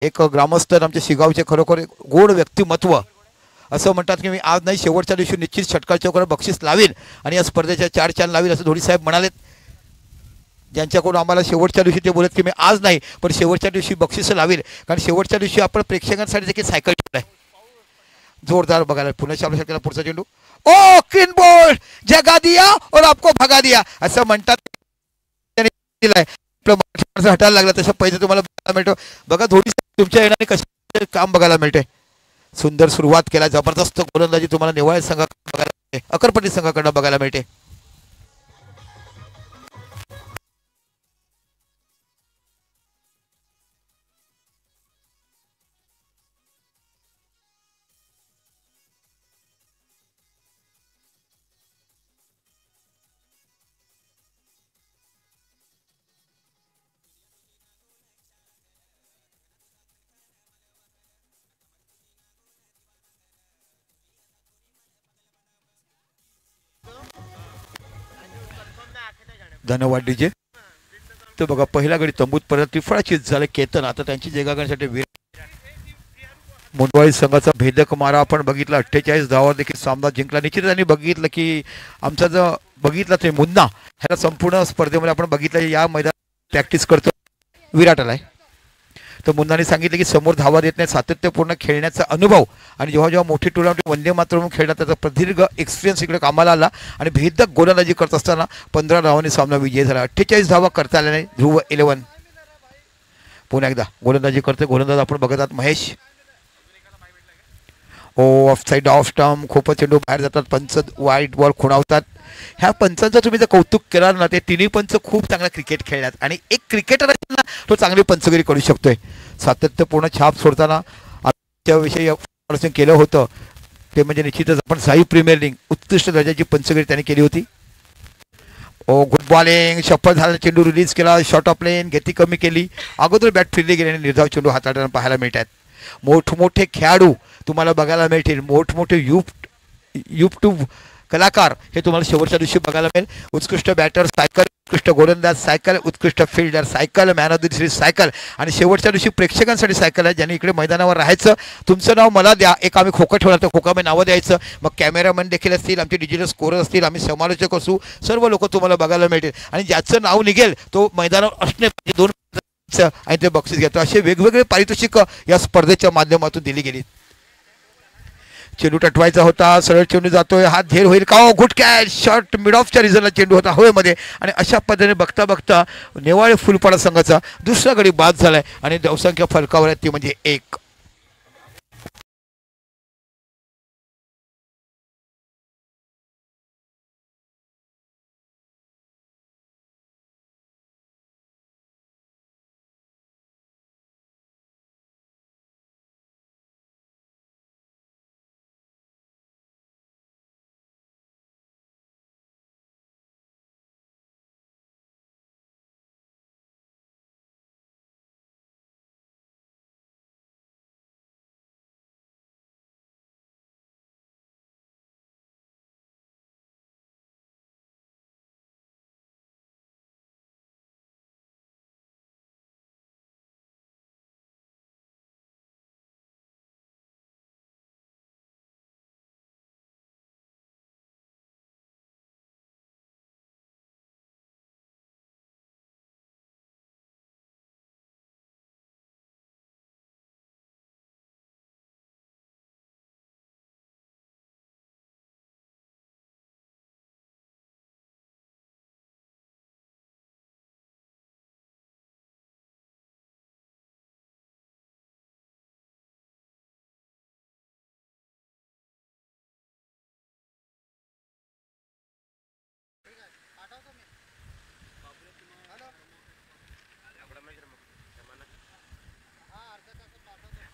एक ग्रामस्थ आमच्या शिगावचे खरोखर गोड व्यक्तिमत्व असं म्हणतात की मी आज नाही शेवटच्या दिवशी निश्चित षटकार चौकार बक्षीस लावीन आणि या स्पर्धेच्या 4 चांद लावीन असं धोडी साहेब म्हणालेत. ज्यांच्याकडून आम्हाला शेवटच्या दिवशी ते बोलत की मी आज नाही पण शेवटच्या दिवशी बक्षीस लावीन, कारण शेवटच्या दिवशी आपण प्रेक्षकांसाठी देखील सायकल ठेवलाय. जोरदार बघायला पुन्हा आपल्या षटकाला पुढचा चेंडू ओ क्लीन बॉल जगा दिया और आपको भगा दिया असं म्हणतात. हटायला लागला तसं पैसे तुम्हाला बघायला मिळतो. बघा धोनी तुमच्या येणारे कसे काम बघायला मिळते. सुंदर सुरुवात केला, जबरदस्त गोलंदाजी तुम्हाला नेवाळे संघाकडून बघायला मिळते, अकरपट्टी संघाकडून बघायला मिळते. धन्यवाद डीजे. तर बघा पहिला गडी तंबूत परत त्रिफळाची झाले केतन, आता त्यांची जगा करण्यासाठी मुंडवाळी संघाचा भेदक मारा आपण बघितला. 48 धावावर देखील सामना जिंकला. निश्चित त्यांनी बघितलं की आमचा जो बघितला ते मुन्ना ह्याला संपूर्ण स्पर्धेमध्ये आपण बघितलं या मैदानात प्रॅक्टिस करतो विराट आलाय. तर मुन्नाने सांगितलं की समोर धावा देत नाही, सातत्यपूर्ण खेळण्याचा अनुभव आणि जेव्हा जेव्हा मोठी टुर्नामेंट वंदे मातरम खेळला त्याचा प्रदीर्घ एक्सपिरियन्स इकडे कामाला आला आणि भेदक गोलंदाजी करत असताना 15 धावांनी सामना विजय झाला. 48 धावा करता आल्या नाही. ध्रुव 11 पुन्हा एकदा गोलंदाजी करते. गोलंदाज आपण बघत आहात महेश. ओ ऑफ साईड ऑफ स्टंप, खूपच चेंडू बाहेर जातात, पंच वाईट बॉल खुणावतात. ह्या पंचांचं तुम्ही जर कौतुक केलं ना ते तिन्ही पंच खूप चांगला क्रिकेट खेळतात आणि एक क्रिकेटर असेल ना तो चांगली पंचगिरी करू शकतोय. सातत्यपूर्ण छाप सोडताना त्याविषयी केलं होतं ते म्हणजे निश्चितच आपण साई प्रीमियर लीग उत्कृष्ट दर्जाची पंचगिरी त्यांनी केली होती. ओ गुड बॉलिंग, सफल झाला, चेंडू रिलीज केला, शॉर्ट ऑफ लेन गती कमी केली, अगोदर बॅट फिरली गेली आणि निर्धाव चेंडू हाताळताना पाहायला मिळतात. मोठमोठे खेळाडू तुम्हाला बघायला मिळतील, मोठमोठे यूट्यूब कलाकार हे तुम्हाला शेवटच्या दिवशी बघायला मिळेल. उत्कृष्ट बॅटर सायकल, उत्कृष्ट गोलंदाज सायकल, उत्कृष्ट fielder cycle, man of the series cycle आणि शेवटच्या दिवशी प्रेक्षकांसाठी सायकल आहे. ज्यांनी इकडे मैदानावर राहायचं तुमचं नाव मला द्या, एक आम्ही खोकं ठेवणार तर खोकामध्ये नावं द्यायचं. मग कॅमेरामॅन देखील असतील, आमचे डिजिटल स्कोरर असतील, आम्ही समालोचक असू, सर्व लोक तुम्हाला बघायला मिळतील आणि ज्याचं नाव निघेल तो मैदानावर असणे पाहिजे 2 आणि ते बक्षीस घेतो. असे वेगवेगळे पारितोषिक या स्पर्धेच्या माध्यमातून दिली गेली. चेंडू टटवायचा होता, सरळ चेंडू जातोय, हात झेल होईल का? गुड कॅच, शॉर्ट मिड ऑफच्या रिझनला चेंडू होता हवेमध्ये आणि अशा पद्धतीने बघता बघता नेवाळे फुलपाडा संघाचा दुसरा गडी बाद झालाय आणि धावसंख्या फलकावर आहे ती म्हणजे 1.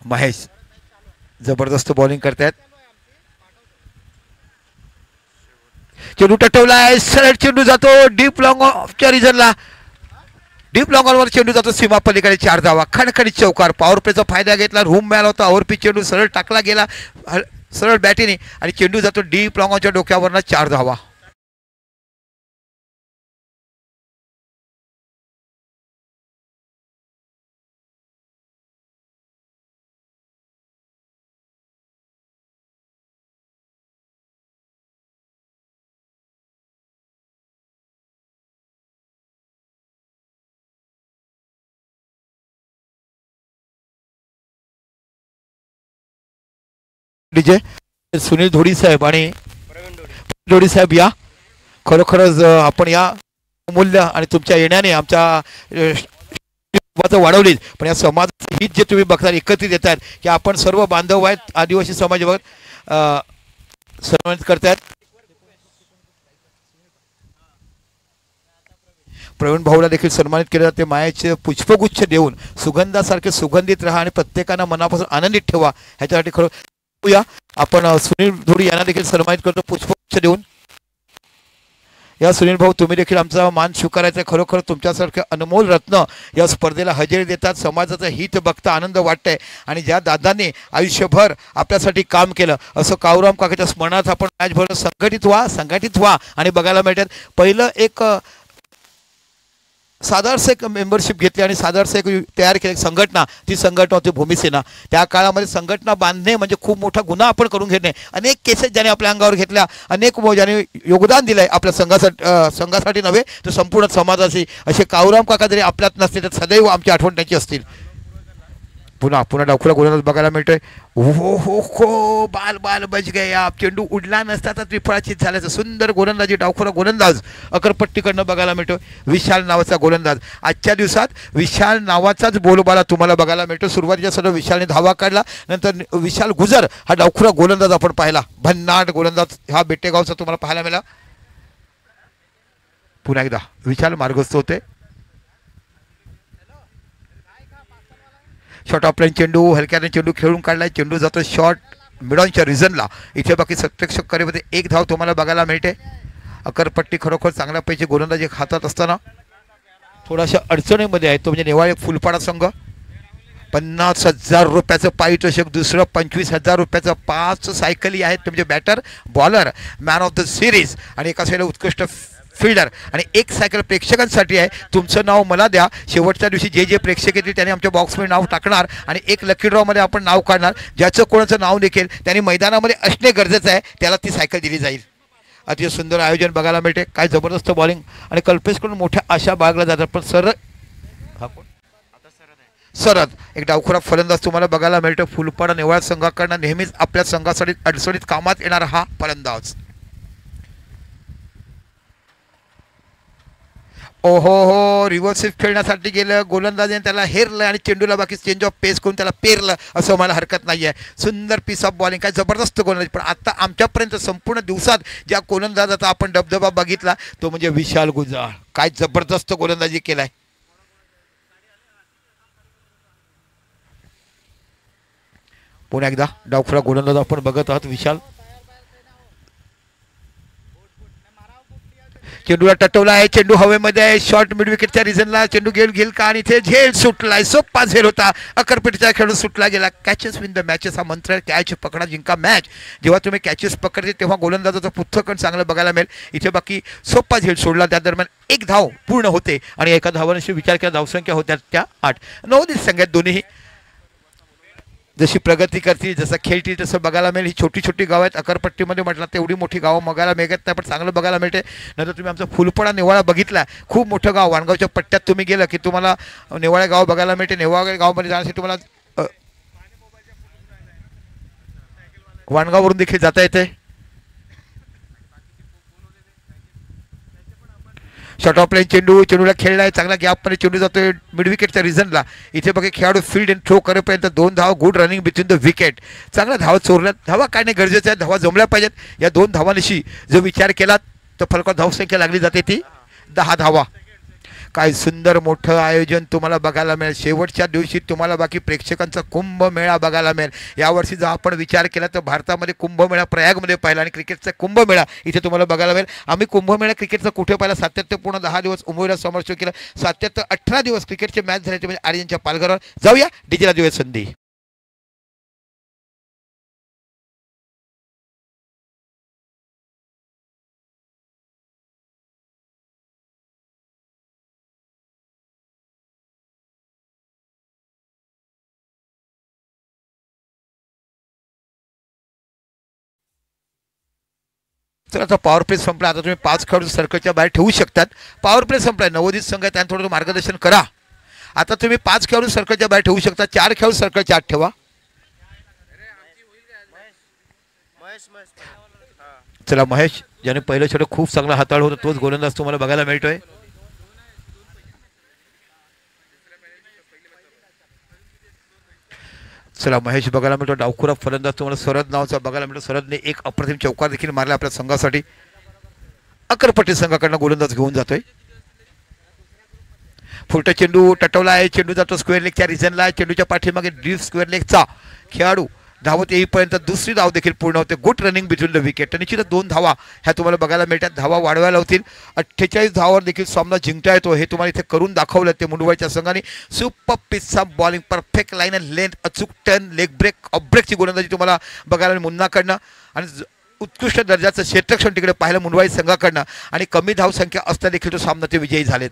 महेश जबरदस्त बॉलिंग करतात. चेंडू टटवलाय, सरळ चेंडू जातो डीप लॉंग ऑफच्या रिझनला, डीप लॉंग ऑनवर चेंडू जातो सीमा पलीकडे. 4 धावा, खणखणीत चौकार, पॉवर प्लेचा फायदा घेतला, रूम मिळाला होता, ओव्हरपिच चेंडू सरळ टाकला गेला सरळ बॅटीने आणि चेंडू जातो डीप लॉंग ऑनच्या डोक्यावरनं. 4 धावा. डीजे सुनील धोडी साहेब आणि धोडी साहेब या. खरोखरच आपण या मूल्य आणि तुमच्या येण्याने आमच्या वाढवलीच, पण या समाजाचं हित जे तुम्ही बघता एकत्रित येत आहेत की आपण सर्व बांधव आहेत आदिवासी समाजावर सन्मानित करतायत. प्रवीण भाऊला देखील सन्मानित केले जाते. मायाचे पुष्पगुच्छ देऊन सुगंधासारखे सुगंधित राहा आणि प्रत्येकानं मनापासून आनंदित ठेवा ह्याच्यासाठी खरं या आपण सुनील धोडी यांना देखील सन्मानित करतो पुष्पगुच्छ देऊन. या सुनील भाऊ तुम्ही देखील आमचा मान स्वीकारायचा. खरोखर तुमच्यासारखे अनमोल रत्न या स्पर्धेला हजेरी देतात. समाजाचं हित बघता आनंद वाटतंय आणि ज्या दादांनी आयुष्यभर आपल्यासाठी काम केलं असं कावराम काकाच्या स्मरणात आपण मॅचभर संघटित व्हा आणि बघायला मिळतात. पहिलं एक साधारचं एक मेंबरशिप घेतली आणि साधारचं एक तयार केली संघटना. ती संघटना होती भूमिसेना. त्या काळामध्ये संघटना बांधणे म्हणजे खूप मोठा गुन्हा आपण करून घेणे. अनेक केसेस ज्याने आपल्या अंगावर घेतल्या, अनेक ज्याने योगदान दिलंय आपल्या संघासाठी नव्हे तर संपूर्ण समाजाशी. असे कावराम काका जरी आपल्यात नसते तर सदैव आमची आठवण त्यांची असतील. पुन्हा डावखुरा गोलंदाज बघायला मिळतोय. हो बाल बाल बच गया. चेंडू उडला नसता तर त्रिफळाचीत झाल्याचं सुंदर गोलंदाजी डावखुरा गोलंदाज अकरपट्टीकडनं बघायला मिळतो. विशाल नावाचा गोलंदाज. आजच्या दिवसात विशाल नावाचाच बोलबाला तुम्हाला बघायला मिळतो. सुरुवातीच्या सर्व विशालने धावा काढला, नंतर विशाल गुजर हा डावखुरा गोलंदाज आपण पाहिला. भन्नाट गोलंदाज हा बेट्टेगावचा तुम्हाला पाहायला मिळाला. पुन्हा एकदा विशाल मार्गस्थ होते. शॉर्ट ऑफलाईन चेंडू हलक्याने चेंडू खेळून काढलाय. चेंडू जातो शॉर्ट मिडॉनच्या रिझनला. इथे बाकी प्रत्यक्ष करेमध्ये एक धाव तुम्हाला बघायला मिळते. अकरपट्टी खरोखर चांगल्यापैकी गोलंदाजी हातात असताना थोड्याशा अडचणीमध्ये आहे तो म्हणजे नेवाळे फुलपाडा संघ. 50,000 रुपयाचं पारितोषिक, दुसरं 25,000 रुपयाचं 5 सायकली आहेत तुमचे batter bowler man of the series आणि एका साईडला उत्कृष्ट फिल्डर आणि एक सायकल प्रेक्षकांसाठी आहे. तुमचं नाव मला द्या. शेवटच्या दिवशी जे प्रेक्षक येतील त्याने आमच्या बॉक्समध्ये नाव टाकणार आणि एक लकी ड्रॉमध्ये आपण नाव काढणार. ज्याचं कोणाचं नाव निघेल त्याने मैदानामध्ये असणे गरजेचं आहे, त्याला ती सायकल दिली जाईल. अतिशय सुंदर आयोजन बघायला मिळते. काय जबरदस्त बॉलिंग आणि कल्पेशकडून मोठ्या आशा बाळगल्या जातात. पण सरद एक डावखुरा फलंदाज तुम्हाला बघायला मिळतो. फुलपाडा नेवाळा संघाकडनं नेहमीच आपल्या संघासाठी अडचणीत कामात येणारा हा फलंदाज. ओहो रिव्हर्स स्वीप खेळण्यासाठी गेलं गोलंदाजाने त्याला हेरलं आणि चेंडूला बाकी चेंज ऑफ पेस करून त्याला पेरलं असं मला हरकत नाही आहे. सुंदर पीस ऑफ बॉलिंग. काय जबरदस्त गोलंदाज. पण आता आमच्यापर्यंत संपूर्ण दिवसात ज्या गोलंदाजाचा आपण दबदबा बघितला तो म्हणजे विशाल गुजर. काय जबरदस्त गोलंदाजी केलाय. पुन्हा एकदा डावखुरा गोलंदाज आपण बघत आहात विशाल. चेंडूला टटवला आहे. चेंडू हवेमध्ये आहे. शॉर्ट मिड विकेटच्या रिझनला चेंडू घेईल का आणि इथे झेल सुटलाय. सोपा झेल होता. अकरपेटीचा खेळून सुटला गेला. कॅचेस विन द मॅचेस हा मंत्र. कॅच पकडा जिंका मॅच. जेव्हा तुम्ही कॅचेस पकडते तेव्हा गोलंदाजाचं पुस्तकण चांगलं बघायला मिळेल. इथे बाकी सोपा झेल सोडला. त्या दरम्यान एक धाव पूर्ण होते आणि एका धावांशी विचार केला धावसंख्या होत्या त्या 8. नवोदित संघात दोन्ही जशी प्रगती करतील जसं खेळतील तसं बघायला मिळेल. ही छोटी छोटी गावं आहेत. अकरपट्टीमध्ये म्हटलं तेवढी मोठी गावं बघायला मिळत नाही पण चांगलं बघायला मिळते. नंतर तुम्ही आमचा फुलपडा नेवाळा बघितला. खूप मोठं गाव. वाणगावच्या पट्ट्यात तुम्ही गेलं की तुम्हाला नेवाळा गाव बघायला मिळते. नेवाळा गावामध्ये जाण्यासाठी तुम्हाला वाणगाववरून देखील जाता येते. शॉर्ट ऑफ लाईन चेंडूला खेळलाय. चांगला गॅपमध्ये चेंडू जातोय मिड विकेटच्या रिझनला. इथे बघा खेळाडू फील्ड अँड थ्रो करेपर्यंत 2 धाव. Good running between the wicket. चांगला धावा चोरल्यात. धावा काढणे गरजेचं आहे. धावा जमल्या पाहिजेत. या 2 धावांशी जो विचार केला तर फलकात धावसंख्या लागली जाते ती 10 धावा. काय सुंदर मोठं आयोजन तुम्हाला बघायला मिळेल. शेवटच्या दिवशी तुम्हाला बाकी प्रेक्षकांचा कुंभमेळा बघायला मिळेल. यावर्षी जर आपण विचार केला तर भारतामध्ये कुंभमेळा प्रयागमध्ये पाहिला आणि क्रिकेटचा कुंभमेळा इथे तुम्हाला बघायला मिळेल. आम्ही कुंभमेळा क्रिकेटचा कुठे पाहिला सातत्यपूर्ण 10 दिवस उमोईला समर्थ केलं. 18 दिवस क्रिकेटचे मॅच झाले ते म्हणजे आर्यनच्या पालघरवर. जाऊया डीजेला देऊया संधी. तर आता पॉवर प्ले संपला. आता तुम्ही 5 खेळाडू सर्कलच्या बाहेर ठेवू शकतात. पॉवर प्ले संपलाय. नवोदित संघ आहे त्यांना थोडं मार्गदर्शन करा. आता तुम्ही 5 खेळाडू सर्कलच्या बाहेर ठेवू शकता. 4 खेळाडू सर्कलच्या आत ठेवा. चला महेश ज्याने पहिलं षटक खूप चांगला हाताळलं होतं तोच गोलंदाज तुम्हाला बघायला मिळतोय. चला महेश बघायला मिळतो. डावखुरा फलंदाज तुम्हाला सरद नावाचा बघायला मिळतो. सरदने एक अप्रतिम चौकार देखील मारला आपल्या संघासाठी. अकरपट्टी संघाकडनं गोलंदाज घेऊन जातोय. फुलटा चेंडू टटवला आहे. चेंडू जातो स्क्वेअर लेगच्या रिजनला. चेंडूच्या पाठीमागे डीप स्क्वेअर लेगचा खेळाडू धावत येईपर्यंत दुसरी धाव देखील पूर्ण होते. Good running between the wicket. तर निश्चितच 2 धावा ह्या तुम्हाला बघायला मिळतात. धावा वाढवायला होतील. 48 धावावर देखील सामना जिंकता येतो हे तुम्हाला इथे करून दाखवलं ते मुंबईच्या संघाने. Super pitch bowling, perfect line and length, अचूक टर्न, लेग ब्रेक, ऑफ ब्रेकची गोलंदाजी तुम्हाला बघायला मुन्नाकडनं आणि उत्कृष्ट दर्जाचं क्षेत्ररक्षण तिकडे पाहिलं मुंबई संघाकडनं आणि कमी धावसंख्या असता देखील तो सामना ते विजयी झालेत.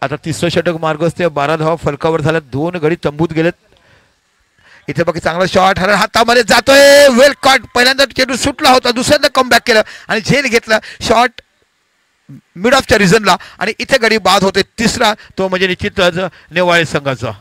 आता तिसरं षटक मार्गस्थ 12 धावा फलकावर झाल्यात. 2 गडी तंबूत गेलेत. इथे बाकी चांगला शॉट हरण हातामध्ये जातोय. वेल कॉट. पहिल्यांदा चेंडू सुटला होता. दुसऱ्यांदा कमबॅक केलं आणि झेल घेतला. शॉट मिड ऑफच्या रिझनला आणि इथे गडी बाद होते. तिसरा तो म्हणजे निश्चितच नेवाळे संघाचा.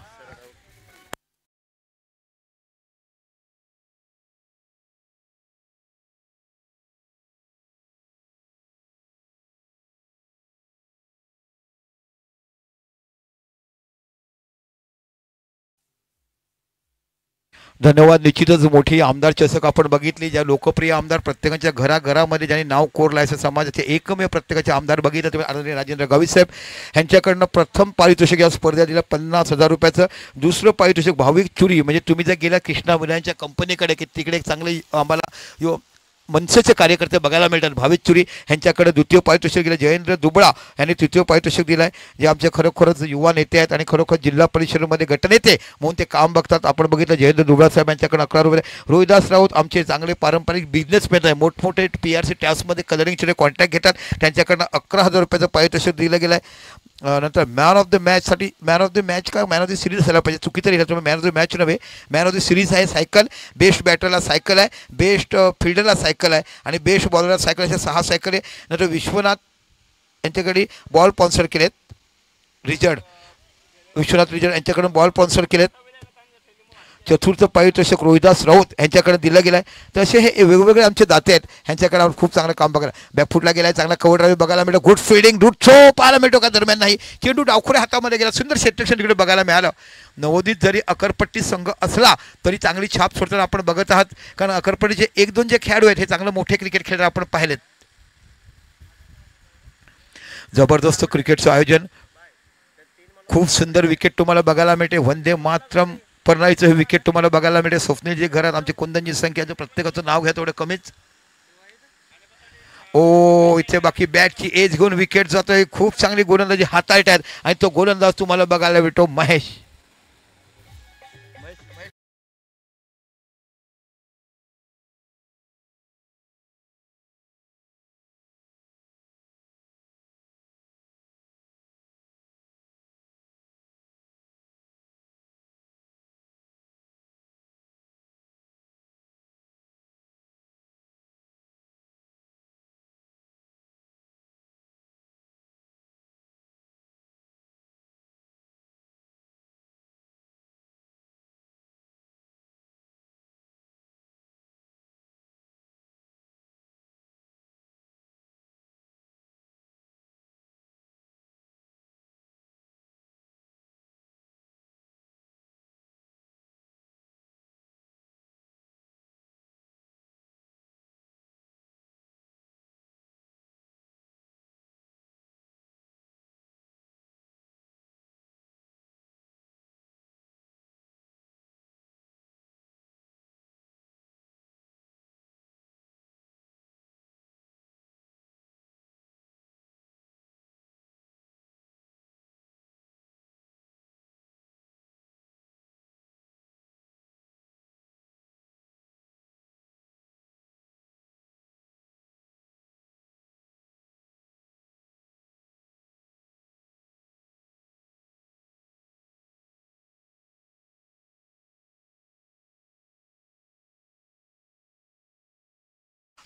धन्यवाद. निश्चितच मोठी आमदार चषक आपण बघितली. ज्या लोकप्रिय आमदार प्रत्येकाच्या घराघरामध्ये ज्यांनी नाव कोरलं आहे समाजाचे एकमेव प्रत्येकाचे आमदार बघितलं तुम्ही आदरणीय राजेंद्र गावित साहेब यांच्याकडनं प्रथम पारितोषिक या स्पर्धेत दिलं 50,000 रुपयाचं. दुसरं पारितोषिक भाविक चुरी म्हणजे तुम्ही जर गेला कृष्णा मुलांच्या कंपनीकडे की तिकडे चांगले आम्हाला मनसेचे कार्यकर्ते बघायला मिळतात. भाविक चुरी यांच्याकडे द्वितीय पारितोषिक दिलं. जयेंद्र दुबळा यांनी तृतीय पारितोषिक दिलं आहे. जे आमचे खरोखरच युवा नेते आहेत आणि खरोखर जिल्हा परिषदेमध्ये गटनेते म्हणून ते काम बघतात. आपण बघितलं जयेंद्र दुबळा साहेब यांच्याकडे 11 रुपये. रोहिदास राऊत आमचे चांगले पारंपरिक बिझनेसमॅन आहे. मोठमोठे PRC टॅक्समध्ये कलरिंगचे कॉन्ट्रॅक्ट घेतात. त्यांच्याकडनं 11,000 रुपयाचं पारितोषिक दिलं गेलं आहे. नंतर मॅन ऑफ द मॅचसाठी मॅन ऑफ द मॅच का मॅन ऑफ द सिरीज असायला पाहिजे. चुकीचं लिहिलं तुम्ही. मॅन ऑफ द मॅच नव्हे, मॅन ऑफ द सिरीज आहे. सायकल बेस्ट बॅटरला सायकल आहे, बेस्ट फिल्डरला सायकल आहे आणि बेस्ट बॉलरला सायकल. अशा 6 सायकल आहे. नंतर विश्वनाथ यांच्याकडे बॉल स्पॉन्सर केलेत. रिचर्ड विश्वनाथ रिचर्ड यांच्याकडून बॉल स्पॉन्सर केलेत. चतुर्थ पारितोषिक रोहिदास राऊत यांच्याकडे दिलं गेलं आहे. तर असे हे वेगवेगळे आमचे दाते आहेत. ह्यांच्याकडे आपण खूप चांगलं काम बघायला. बॅकफुटला गेला आहे. चांगला कव्हर ड्राईव्ह बघायला मिळतो. गुड फिल्डिंग, गुड थ्रो पाहायला मिळतो का दरम्यान नाही. चेंडू डावखुऱ्या हातामध्ये गेला. सुंदर क्षेत्ररक्षण तिकडे बघायला मिळालं. नवोदित जरी अकरपट्टी संघ असला तरी चांगली छाप सोडताना आपण बघत आहात. कारण अकरपट्टीचे 1-2 जे खेळाडू आहेत हे चांगले मोठे क्रिकेट खेळाडू आपण पाहिलेत. जबरदस्त क्रिकेटचं आयोजन. खूप सुंदर विकेट तुम्हाला बघायला मिळते. वंदे मातरम परनाईचं हे विकेट तुम्हाला बघायला मिळते. स्वप्नीलजी घरात आमची कुंदनची संख्या प्रत्येकाचं नाव घ्या तेवढं कमीच. ओ इथे बाकी बॅटची एज घेऊन विकेट जातोय. खूप चांगली गोलंदाजी हाताळत आहेत आणि तो गोलंदाज तुम्हाला बघायला मिळतो महेश.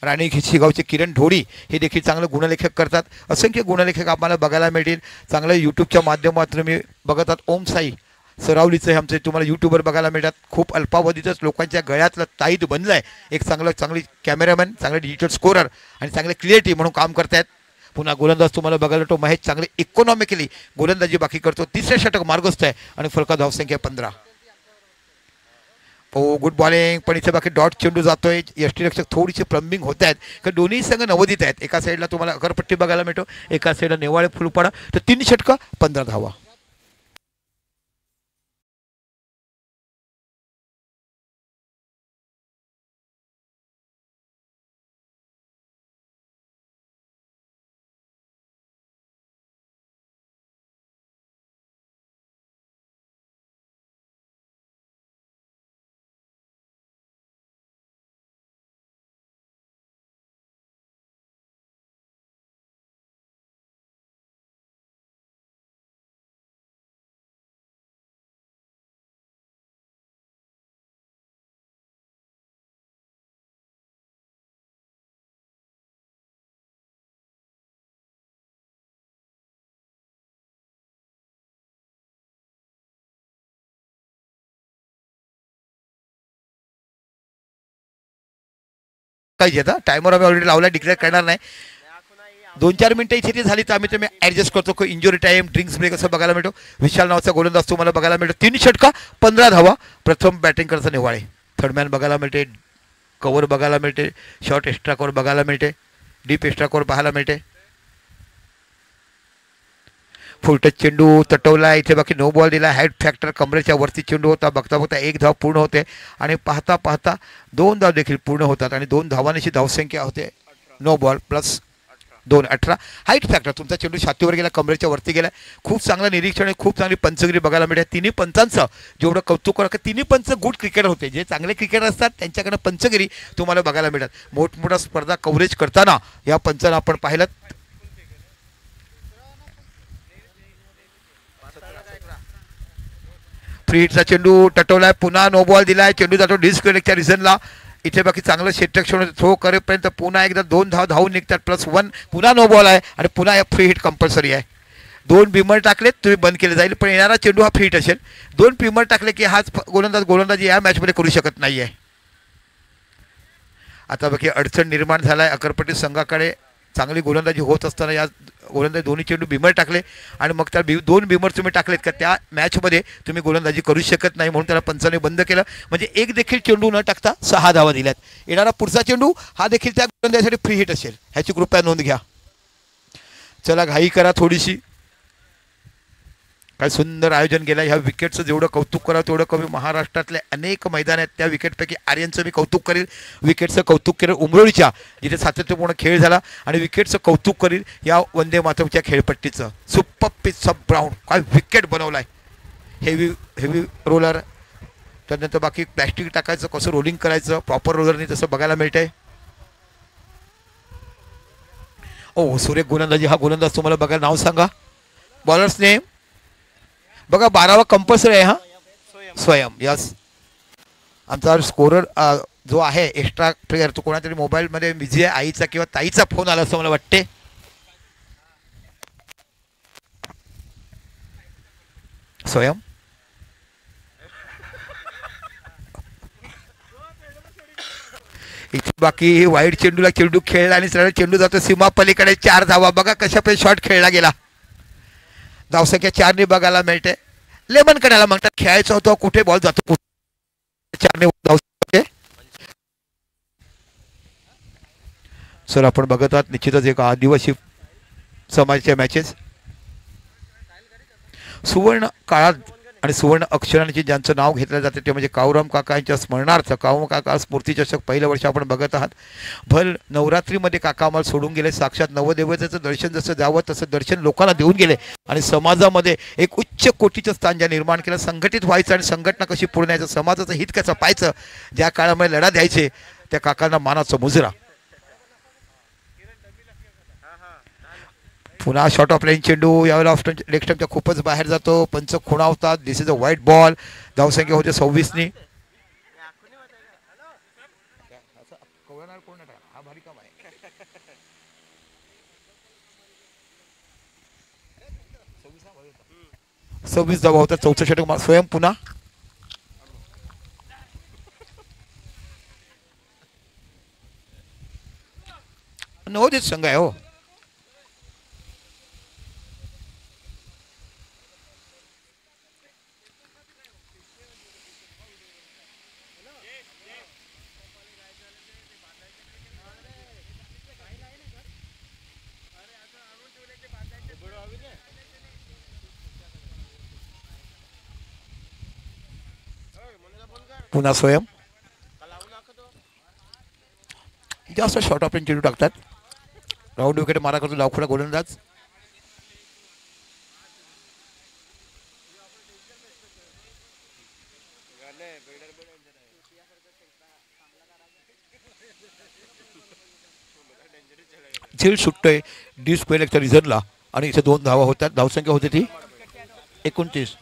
राणी शिगावचे किरण ढोडी हे देखील चांगलं गुणलेखक करतात. असंख्य गुणलेखक आम्हाला बघायला मिळतील. चांगलं यूट्यूबच्या माध्यमातून मी बघतात. ओम साई सरावलीचं हे आमचे तुम्हाला यूट्यूबवर बघायला मिळतात. खूप अल्पावधीतच लोकांच्या गळ्यातलं ताईत बनलं आहे. एक चांगली कॅमेरामॅन, चांगले डिजिटल स्कोरर आणि चांगले क्रिएटिव्ह म्हणून काम करतायत. पुन्हा गोलंदाज तुम्हाला बघायला तो महेश चांगले इकॉनॉमिकली गोलंदाजी बाकी करतो. तिसरे षटक मार्गस्थ आहे आणि फलका धावसंख्या 15. हो गुड बॉलिंग, पण इथे बाकी डॉट चेंडू जातोय. यष्टीरक्षक थोडीशी प्लंबिंग होत आहेत कारण दोन्ही संघ नवोदित आहेत. एका साईडला तुम्हाला अगरपट्टी बघायला मिळतो, एका साईडला नेवाळे फुलपाडा. तर 3 षटकं 15 धावा. काही आता टायमर आम्ही ऑलरेडी लावला, डिक्लेअर करणार नाही. 2-4 मिनिटं इथे झाली तर आम्ही तुम्ही ॲडजस्ट करतो. इंजुरी टाईम, ड्रिंक्स ब्रेक असं बघायला मिळतो. विशाल नावाचा गोलंदाज तुम्हाला बघायला मिळतो. 3 षटका 15 धावा. प्रथम बॅटिंग करता नेवाळे. थर्डमॅन बघायला मिळते, कव्हर बघायला मिळते, शॉर्ट एक्स्ट्रा कव्हर बघायला मिळते, डीप एक्स्ट्रा कव्हर पाहायला मिळते. फुल टच चेंडू तटवला. इथे बाकी नो बॉल दिला. हाईट फॅक्टर कमरेच्या वरती चेंडू होता. बघता बघता 1 धाव पूर्ण होते आणि पाहता पाहता 2 धाव देखील पूर्ण होतात आणि 2 धावांची धावसंख्या होते. No ball plus 2 18. Height factor तुमचा चेंडू छातीवर गेला, कमरेच्या वरती गेला. खूप चांगलं निरीक्षण आहे, खूप चांगली पंचगिरी बघायला मिळते. तिन्ही पंचांचं जेवढं कौतुक करा, तिन्ही पंच गुड क्रिकेटर होते. जे चांगले क्रिकेटर असतात त्यांच्याकडनं पंचगिरी तुम्हाला बघायला मिळतात. मोठमोठ्या स्पर्धा कव्हरेज करताना या पंचांना आपण पाहिलं. फ्री हिटचा चेंडू टटवलाय, पुन्हा नो बॉल दिलाय. चेंडू जातो डिस्कनेक्टच्या रिझनला. इथे बाकी चांगलं क्षेत्ररक्षण थ्रो करेपर्यंत पुन्हा एकदा 2 धाव धावून निघतात प्लस 1. पुन्हा नो बॉल आहे आणि पुन्हा फ्री हिट कंपल्सरी आहे. 2 बिमर टाकलेत तुम्ही बंद केले जाईल, पण येणारा चेंडू हा फ्री हिट असेल. 2 बिमर टाकले की हाच गोलंदाजी या मॅचमध्ये करू शकत नाही आहे. आता बाकी अडचण निर्माण झालाय अकरपट्टी संघाकडे. चांगली गोलंदाजी होत असताना या गोलंदाजी दोन्ही चेंडू बिमर टाकले आणि मग त्या 2 बिमर तुम्ही टाकलेत का त्या मॅचमध्ये तुम्ही गोलंदाजी करू शकत नाही, म्हणून त्याला पंचाने बंद केलं. म्हणजे एक देखील चेंडू न टाकता 6 धावा दिल्यात. येणारा पुढचा चेंडू हा देखील त्या गोलंदाजीसाठी फ्री हिट असेल, ह्याची कृपया नोंद घ्या. चला घाई करा थोडीशी. काय सुंदर आयोजन केलं. ह्या विकेटचं जेवढं कौतुक करावं तेवढं कमी. महाराष्ट्रातले अनेक मैदान आहेत, त्या विकेटपैकी आर्यनचं मी कौतुक करेल. विकेटचं कौतुक केलं उमरोळीच्या, जिथे सातत्यपूर्ण खेळ झाला, आणि विकेटचं कौतुक करील या वंदे मातरमच्या खेळपट्टीचं. सुपर पिच सब ब्राऊन, काय विकेट बनवलाय. हेवी रोलर, त्यानंतर बाकी प्लॅस्टिक टाकायचं, कसं रोलिंग करायचं प्रॉपर रोलरनी तसं बघायला मिळतंय. ओ सुरेख गोलंदाजी. हा गोलंदाज तुम्हाला बघायला नाव सांगा बॉलर्स नेम बघा. 12वा कंपल्सरी आहे. हा स्वयं. यस, आमचा स्कोरर जो आहे एक्स्ट्रा प्लेयर तो कोणातरी मोबाईलमध्ये बिझी आहे. आईचा किंवा ताईचा फोन आला असं मला वाटते. स्वयं इथे बाकी वाईट चेंडूला चेंडू खेळला आणि सरळ चेंडू जातो सीमा पलीकडे. 4 धावा. बघा कशा पे शॉट खेळला गेला. धावसंख्या 4ने बघायला मिळते. लेमन कडायला म्हणतात, खेळायचं होतं कुठे बॉल जातो कुठे. 4ने धावसंख्या. सर आपण बघत आहात निश्चितच एक आदिवासी समाजाच्या मॅचेस सुवर्ण काळात आणि सुवर्ण अक्षरांची ज्यांचं नाव घेतलं जाते ते म्हणजे काऊराम काका यांच्या स्मरणार्थ काऊ काका स्फूर्ती चषक पहिलं वर्ष आपण बघत आहात. भल नवरात्रीमध्ये काका आम्हाला सोडून गेले. साक्षात नवदेवतेचं दर्शन जसं द्यावं तसं दर्शन लोकांना देऊन गेले आणि समाजामध्ये एक उच्च कोटीचं स्थान ज्या निर्माण केलं. संघटित व्हायचं आणि संघटना कशी पूर्ण यायचं, समाजाचं हित कसं पाहायचं, ज्या काळामध्ये लढा द्यायचे त्या काकांना मानाचा मुजरा. पुन्हा शॉर्ट ऑफ लाईन चेंडू यावेळेला ऑफ लेग स्टंपच्या खूपच बाहेर जातो. पंच खुणावतात. दिस इज अ व्हाईट बॉल. धावसंख्या होते 26नी. 26 धावा होतात. चौथं षटक स्वयं पुन्हा नवोदित संघ आहे हो. पुन्हा स्वयं जास्त शॉर्ट ऑफ रेंज चेंडू टाकतात. राऊंड विकेट मारा करतो डावखुरा गोलंदाज. झील सुटतोय डी स्क्वेअर एकच्या रिझनला आणि इथे 2 धावा होतात. धावसंख्या होते ती 29.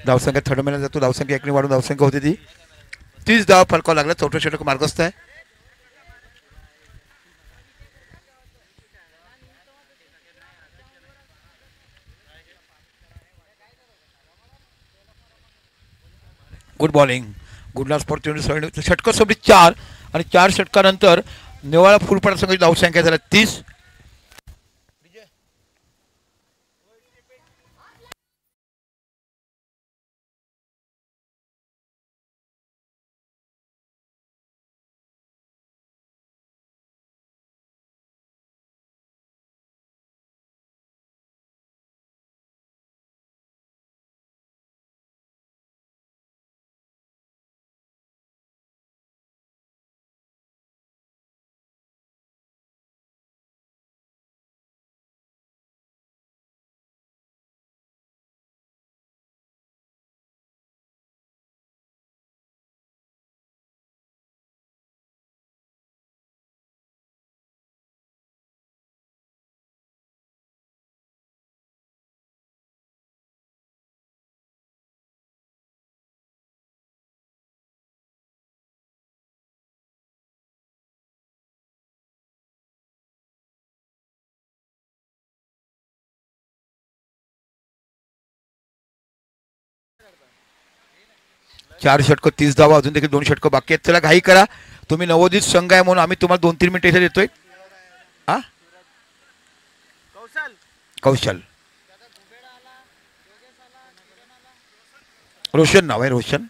धावसंख्या थर्ड महिन्यात जातो. धावसंख्या 1 वाढून धावसंख्या होती ती 30 धावा फलकावं लागला. चौथं षटक मार्गस्थ आहे. Good bowling. गुडला स्पॉट षटक सोबत 4 आणि 4 षटकानंतर नेवाळा फुलपडा संघाची धावसंख्या झाला 30. चार षटक 30 धावा. अजून देखील 2 षटक बाकी आहेत. चला घाई करा. तुम्ही नवोदित संघ आहे म्हणून आम्ही तुम्हाला 2-3 मिनिटं इथे देतोय. हा कौशल रोशन नाव आहे रोशन.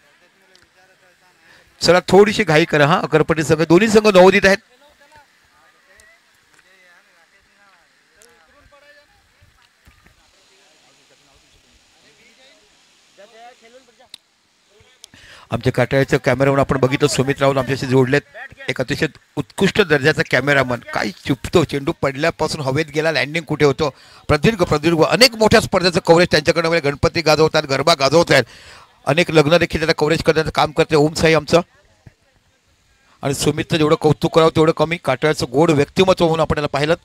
चला थोडीशी घाई करा. हा अकरपट्टी संघ दोन्ही संघ नवोदित आहेत. आमच्या काटाळ्याचं कॅमेरामन आपण बघितलं सुमित राहुल आमच्याशी जोडलेत. एक अतिशय उत्कृष्ट दर्जाचा कॅमेरामन. काय चुपतो चेंडू पडल्यापासून हवेत गेला लँडिंग कुठे होतो. प्रदीर्घ अनेक मोठ्या स्पर्धेचं कव्हरेज त्यांच्याकडे गणपती गाजवतात गरबा गाजवत आहेत. अनेक लग्न देखील त्याला कव्हरेज करण्याचं काम करते ओम साई आमचं. आणि सुमितचं जेवढं कौतुक करावं तेवढं कमी. काटाळ्याचं गोड व्यक्तिमत्व म्हणून आपण त्याला पाहिलं.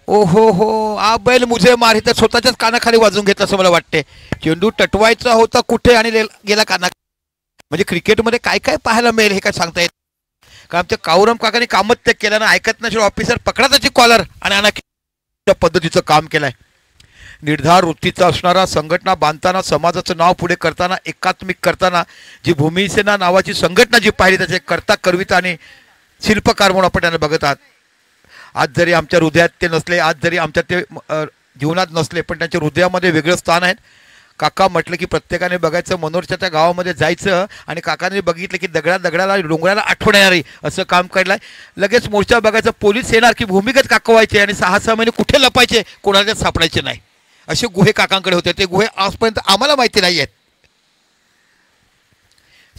ओ हो आ बैल मुझे मार तर स्वतःच्याच कानाखाली वाजून घेतलं असं मला वाटते. चेंडू टटवायचा होता कुठे आणि गेला काना. म्हणजे क्रिकेटमध्ये काय काय पाहायला मिळेल हे काय सांगता येत. कारण आमच्या कावरम काकाने कामच त्याग केलं ना. ऐकत नसेल ऑफिसर पकडा त्याची कॉलर आणि आणा पद्धतीचं काम केलंय. निर्धार वृत्तीचा असणारा, संघटना बांधताना, समाजाचं नाव पुढे करताना, एकात्मिक करताना जी भूमिसेना नावाची संघटना जी पाहिली त्याचे कर्ता करविता आणि शिल्पकार म्हणून आपण त्यांना बघत आहात. आज जरी आमच्या हृदयात ते नसले, आज जरी आमच्या ते जीवनात नसले, पण त्यांच्या हृदयामध्ये वेगळं स्थान आहे. काका म्हटलं की प्रत्येकाने बघायचं, मनोरच्या त्या गावामध्ये जायचं आणि काकाने बघितलं की दगडाला डोंगराला आठवण येणारी असं काम केलंय. लगेच मोर्चा बघायचं, पोलीस येणार की भूमिगत काका व्हायचे आणि 6-6 महिने कुठे लपायचे कोणाला सापडायचे नाही. असे गुहे काकांकडे होते. ते गुहे आजपर्यंत आम्हाला माहिती नाही आहेत.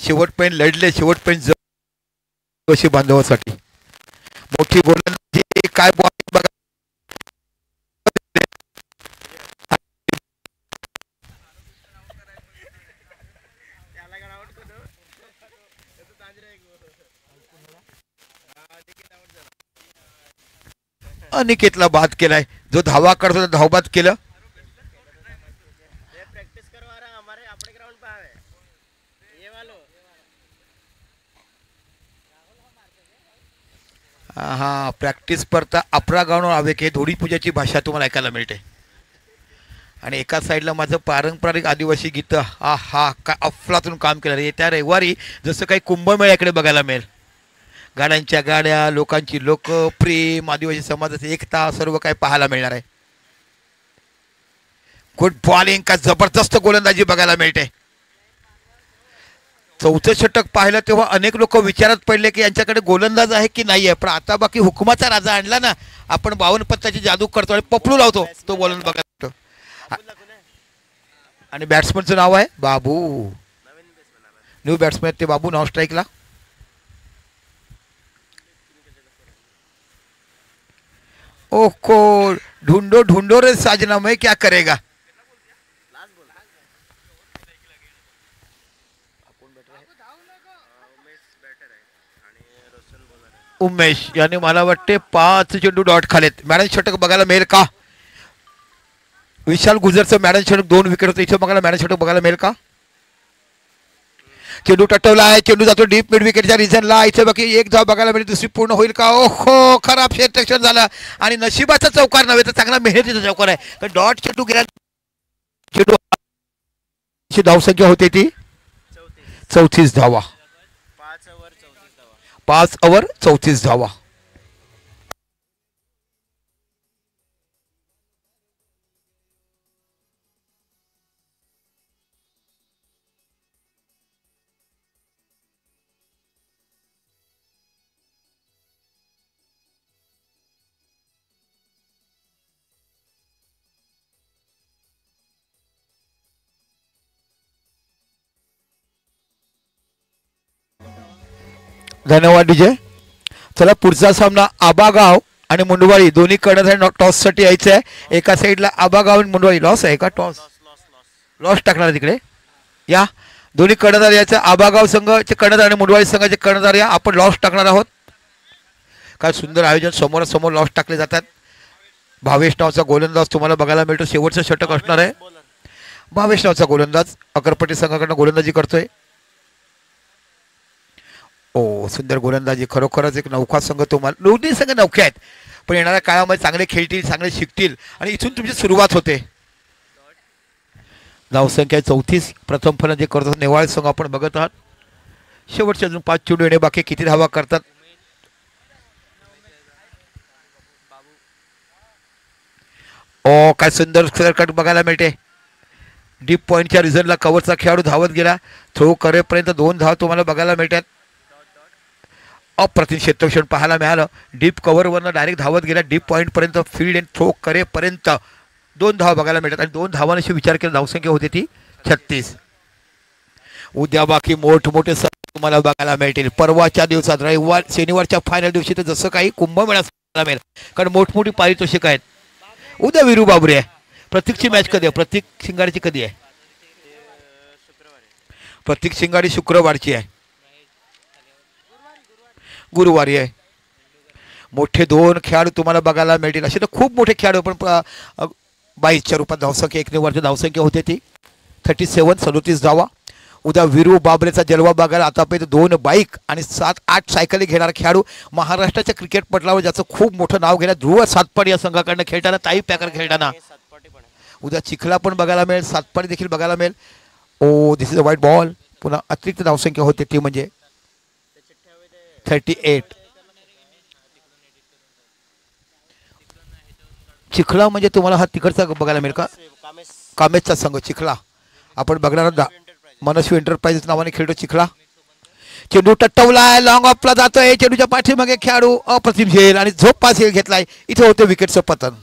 शेवटपर्यंत लढले, शेवटपर्यंत कशी बांधवासाठी मोठी गोलंदाजी काय बॉलिंग बघा. अनिकेतला बाद केलाय, जो धावा करतो धावबाद केलं. हा प्रॅक्टिस करता अपरा गाणं आवे की धोडी पूजाची भाषा तुम्हाला ऐकायला मिळते. आणि एका साईडला माझं पारंपरिक आदिवासी गीत, हा हा काय अफलातून काम केलं. येत्या रविवारी जसं काही कुंभमेळ्याकडे बघायला मिळेल. गाड्यांच्या गाड्या, लोकांची लोक, प्रेम, आदिवासी समाजाची एकता सर्व काही पाहायला मिळणार आहे. गुड बॉलिंग, का जबरदस्त गोलंदाजी बघायला मिळते. चौथं षटक पाहिलं तेव्हा अनेक लोक विचारात पडले की यांच्याकडे गोलंदाज आहे की नाही आहे. पण आता बाकी हुकुमाचा राजा आणला ना, आपण 52 पत्त्याची जादू करतो आणि पपलू लावतो तो गोलंदाज बघायला. आणि बॅट्समनचं नाव आहे बाबू, न्यू बॅट्समॅन ते बाबू नाव स्ट्राईकला. ओको ढूंढो ढूंढो रे साजना मैं क्या करेगा. उमेश याने मला वाटते 5 चेंडू डॉट खालेत. मॅडम षटक बघायला मिळेल का. विशाल गुजरचं मॅडम षटक 2 विकेट होतं. इथे बघायला मॅडम षटक बघायला मिळेल का. चेंडू टटवला आहे, चेंडू जातो डीप मिड विकेटच्या रिझनला. इथे बाकी एक धाव बघायला मिळेल, दुसरी पूर्ण होईल का. ओहो खराब क्षेत्ररक्षण झालं आणि नशिबाचा चौकार नव्हे तर चांगला मेहनतीचा चौकार आहे. तर डॉट चेंडू गेला. चेंडू धावसंख्या होते ती 34 धावा. 5 ओव्हर 34 धावा. धन्यवाद डीजे. चला पुढचा सामना आबागाव आणि मुंडवाळी दोन्ही कर्णधार टॉससाठी यायचं आहे. एका साईडला आबागाव आणि मुंडवाळी लॉस आहे का, टॉस लॉस टाकणार तिकडे. या दोन्ही कर्णधार यायचं. आबागाव संघाचे कर्णधार आणि मुंडवाळी संघाचे कर्णधार या. आपण लॉस टाकणार आहोत. काय सुंदर आयोजन, समोरासमोर लॉस टाकले जातात. भावेश नावचा गोलंदाज तुम्हाला बघायला मिळतो. शेवटचं षटक असणार आहे. भावेश नावचा गोलंदाज अकरपट्टी संघाकडनं गोलंदाजी करतोय. ओ सुंदर गोलंदाजी, खरोखरच एक नौका संघ. तुम्हाला दोन्ही संघ नौके आहेत, पण येणाऱ्या काळामध्ये चांगले खेळतील, चांगले शिकतील आणि इथून तुमची सुरुवात होते. धावसंख्या 34. प्रथम फलंदाजी करतो नेवाळ संघ आपण बघत आहात. शेवटचे अजून 5 चेंडू येणे बाकी. किती धावा करतात. ओ काय सुंदर कट बघायला मिळते. डीप पॉईंटच्या रिझनला कव्हरचा खेळाडू धावत गेला. थ्रो करेपर्यंत 2 धाव तुम्हाला बघायला मिळतात. अप्रतिम क्षेत्ररक्षण पाहायला मिळालं. डीप कव्हरवरनं डायरेक्ट धावत गेला डीप पॉईंटपर्यंत. फील्ड अँड थ्रो करेपर्यंत 2 धावा बघायला मिळतात आणि 2 धावांशी विचार केला धावसंख्या होती ती 36. उद्या बाकी मोठमोठे सण तुम्हाला बघायला मिळतील. परवाच्या दिवसात रविवार शनिवारच्या फायनल दिवशी तर जसं काही कुंभमेळा बघायला मिळेल, कारण मोठमोठी पारितोषिक आहेत. उद्या वीरू बाबरे आहे. प्रतीकची मॅच कधी आहे. प्रतीक शिंगाडीची कधी आहे. प्रतीक शिंगाडी शुक्रवारची आहे, गुरुवारी आहे. मोठे 2 खेळाडू तुम्हाला बघायला मिळतील. असे तर खूप मोठे खेळाडू, पण 22च्या रूपात धावसंख्या 1 निवडची धावसंख्या होते ती 37. 37 धावा. उद्या वीरू बाबरेचा जलवा बघायला आतापर्यंत 2 बाईक आणि 7-8 सायकली घेणारा खेळाडू. महाराष्ट्राच्या क्रिकेट पटलावर ज्याचं खूप मोठं नाव घेण्यात ध्रुव सातपाडी या संघाकडनं खेळताना, ताई पॅकर खेळताना. उद्या चिखला पण बघायला मिळेल, सातपाडी देखील बघायला मिळेल. ओ दिस इज अ व्हाईट बॉल. पुन्हा अतिरिक्त धावसंख्या होते ती म्हणजे 38. चिखला म्हणजे तुम्हाला हा तिकडचा बघायला मिळेल का. कामेशचा संघ चिखला आपण बघणार. मनस्वी एंटरप्राइजेस नावाने खेळतो चिखला. चेंडू टट्टवलाय, लॉंग ऑफला जातोय. चेंडूच्या पाठीमागे खेळाडू अप्रतिम झेल आणि झोप पास घेतलाय. इथे होते विकेटचं पतन.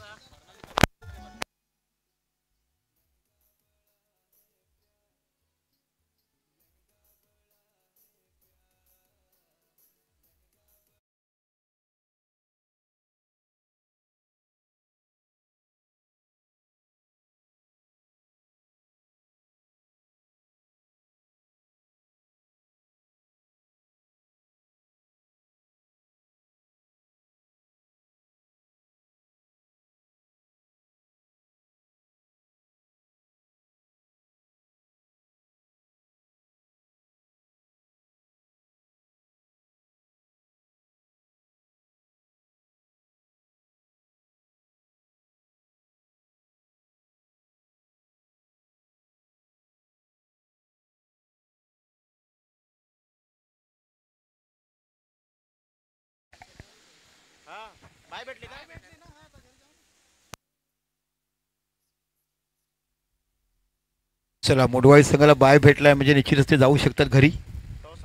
चला मोडवाई संघाला बाय भेटलाय म्हणजे निश्चितच ते जाऊ शकतात घरी.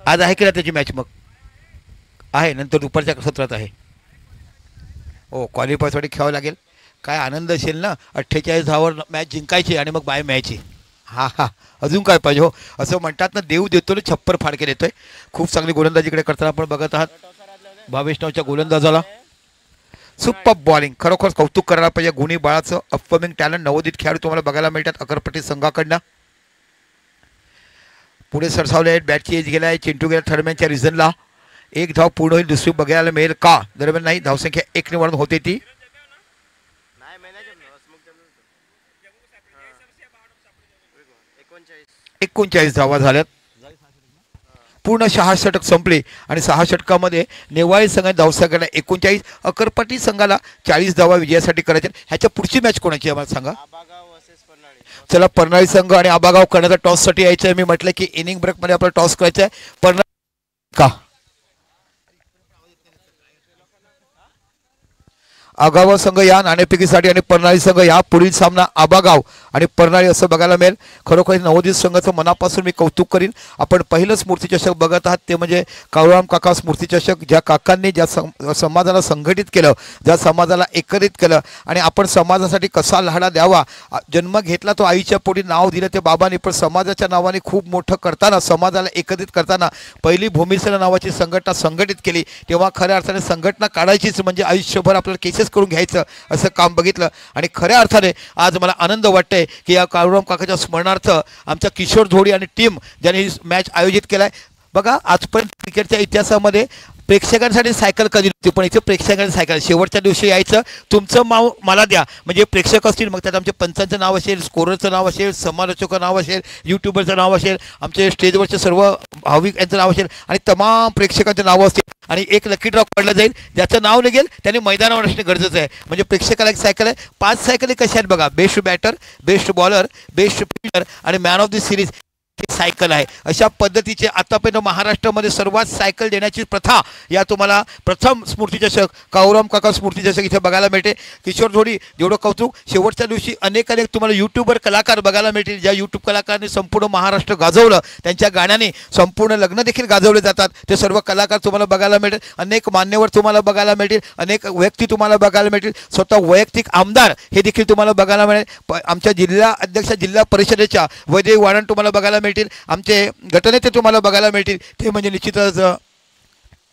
आज आहे की ना त्याची मॅच? मग आहे, नंतर दुपारच्या सत्रात आहे. हो, क्वालिफायसाठी खेळावं लागेल. काय आनंद असेल ना, 48 धावावर मॅच जिंकायची आणि मग बाय मिळायची. हा हा, अजून काय पाहिजे हो. असं म्हणतात ना, देव देतो ना छप्पर फाडके देतोय. खूप चांगली गोलंदाजीकडे करताना आपण बघत आहात भावेश नावच्या गोलंदाजाला. सुपर बॉलिंग, खरोखर कौतुक करायला पाहिजे. गुणी बाळाचं अपकमिंग टॅलेंट, नवोदित खेळाडू तुम्हाला बघायला मिळतात अकरपट्टी संघाकडनं. पुढे सरसावले आहेत, बॅटची एज गेला आहे. चिंटू गेला थर्डमॅनच्या रिझनला. एक धाव पूर्ण होईल, दुसरी बघायला मिळेल का? दरम्यान नाही, धावसंख्या 1 ने वाढून होते ती. 39 धावा झाल्यात. पूर्ण 6 षटक संपले आणि 6 षटकामध्ये नेवाळी संघाने धावसंख्या 39, अकरपट्टी संघाला 40 धावा विजयासाठी करायच्या. ह्याच्या पुढची मॅच कोणाची आम्हाला सांगा. चला, परनाळी संघ आणि आबागाव करण्याचा टॉससाठी यायचं आहे. मी म्हटलं की इनिंग ब्रेकमध्ये आपल्याला टॉस करायचा आहे. परनाळी का आगाव संघ या नाणेफेकीसाठी आणि परनाळी संघ या पुढील सामना आबागाव आणि परनाळी असं बघायला मिळेल. खरोखर नवोदित संघाचं मनापासून मी कौतुक करीन. आपण पहिलं स्मृतिचषक बघत आहात ते म्हणजे काळूराम काका स्मृतिचषक. ज्या काकांनी ज्या समाजाला संघटित केलं, ज्या समाजाला एकत्रित केलं आणि आपण समाजासाठी कसा लढा द्यावा, जन्म घेतला तो आईच्या पोटी, नाव दिलं ते बाबांनी, पण समाजाच्या नावाने खूप मोठं करताना, समाजाला एकत्रित करताना पहिली भूमिसेना नावाची संघटना संघटित केली. तेव्हा खऱ्या अर्थाने संघटना काढायचीच म्हणजे आयुष्यभर आपल्याला केसेस करून घ्यायचं असं काम बघितलं. आणि खऱ्या अर्थाने आज मला आनंद वाटतंय की या काळूराम काकाच्या स्मरणार्थ आमच्या किशोर धोडी आणि टीम ज्याने ही मॅच आयोजित केलाय. बघा, आजपर्यंत क्रिकेटच्या इतिहासामध्ये प्रेक्षकांसाठी सायकल कधी नव्हती, पण इथे प्रेक्षकांची सायकल. शेवटच्या दिवशी यायचं, तुमचं नाव मला द्या, म्हणजे प्रेक्षक असतील, मग त्यात आमचे पंचांचं नाव असेल, स्कोररचं नाव असेल, समालोचकाचं नाव असेल, यूट्यूबरचं नाव असेल, आमचे स्टेजवरचे सर्व भाविक यांचं नाव असेल आणि तमाम प्रेक्षकांचे नावं असतील. आणि एक लकी ड्रॉ पडला जाईल, ज्याचं नाव निघेल त्याने मैदानावर असणे गरजेचं आहे. म्हणजे प्रेक्षकाला एक सायकल आहे. 5 सायकली कशा आहेत बघा. Best batter, best bowler, best fielder आणि man of the series cycle आहे. अशा पद्धतीचे आतापर्यंत महाराष्ट्रामध्ये सर्वात सायकल देण्याची प्रथा या तुम्हाला प्रथम स्मृतिचषक काळूराम काका स्मृतिचषक इथे बघायला मिळते. किशोर धोडी जेवढं कौतुक. शेवटच्या दिवशी अनेक तुम्हाला यूट्यूबर कलाकार बघायला मिळतील, ज्या यूट्यूब कलाकारांनी संपूर्ण महाराष्ट्र गाजवलं. त्यांच्या गाण्याने संपूर्ण लग्न देखील गाजवले जातात. ते सर्व कलाकार तुम्हाला बघायला मिळतील. अनेक मान्यवर तुम्हाला बघायला मिळतील, अनेक व्यक्ती तुम्हाला बघायला मिळतील. स्वतः वैयक्तिक आमदार हे देखील तुम्हाला बघायला मिळेल. आमच्या जिल्हा अध्यक्ष, जिल्हा परिषदेच्या वैदेही वाणन तुम्हाला बघायला मिळतील. आमचे गटनेते तुम्हाला बघायला मिळतील, ते म्हणजे निश्चितच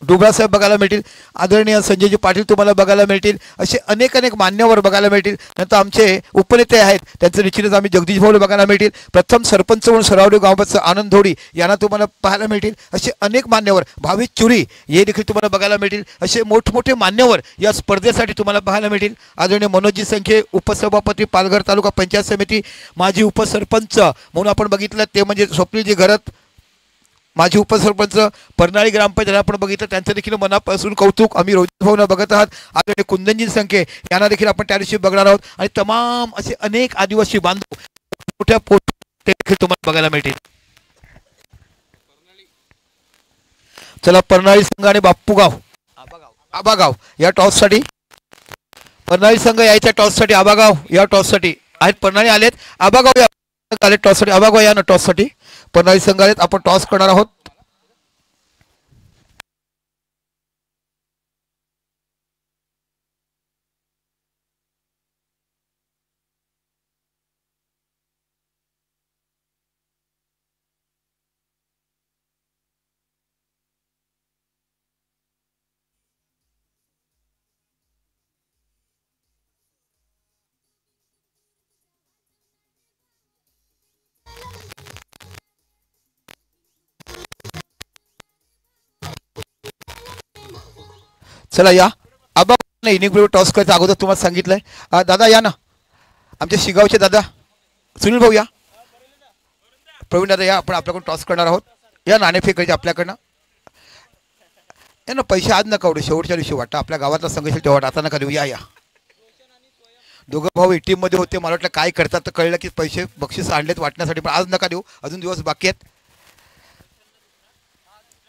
डुबळासाहेब बघायला मिळतील. आदरणीय संजयजी पाटील तुम्हाला बघायला मिळतील. असे अनेक मान्यवर बघायला मिळतील. नंतर आमचे उपनेते आहेत, त्यांचं निश्चितच आम्ही जगदीश भाऊ बघायला मिळतील. प्रथम सरपंच म्हणून सरावडे गावाचं आनंद धोडी यांना तुम्हाला पाहायला मिळतील. असे अनेक मान्यवर, भाविक चुरी हे देखील तुम्हाला बघायला मिळतील. असे मोठमोठे मान्यवर या स्पर्धेसाठी तुम्हाला पाहायला मिळतील. आदरणीय मनोजजी संखे उपसभापती, पालघर तालुका पंचायत समिती, माजी उपसरपंच म्हणून आपण बघितलं ते म्हणजे स्वप्नीलजी घरत, माजी उपसरपंच, परनाळी ग्रामपंचायत आपण बघितलं, त्यांचं देखील मनापासून कौतुक. आम्ही रोहित भाऊंना बघत आहात. आदरणीय कुंदनजी संखे यांना देखील आपण त्या दिवशी बघणार आहोत. आणि तमाम असे अनेक आदिवासी बांधव मोठ्या देखील तुम्हाला बघायला मिळतील. चला, परनाळी संघ आणि बाप्पूगाव आबागाव या टॉससाठी, परनाळी संघ यायच्या टॉससाठी, आबागाव या टॉससाठी आहेत. परनाळी आलेत, आबागाव या आले टॉससाठी. आबागाव या ना टॉससाठी, परनाळी संघ आलेत. आपण टॉस करणार आहोत. चला या. आबा इनिंग टॉस करायचं अगोदर तुम्हाला सांगितलंय. दादा या ना, आमच्या शिगावचे दादा सुनील भाऊ या, प्रवीण दादा या. आपण आपल्याकडून टॉस करणार आहोत. या नाणेफेक करायची आपल्याकडनं. या ना, पैसे आज नका उडू, शेवटच्या दिवशी वाटतं. आपल्या गावातला संघ असेल तेव्हा आता नका देऊ. या या, दोघं भाऊ टीम मध्ये होते. मला वाटलं काय करतात तर कळलं की पैसे बक्षीस आणलेत वाटण्यासाठी, पण आज नका देऊ, अजून दिवस बाकी आहेत.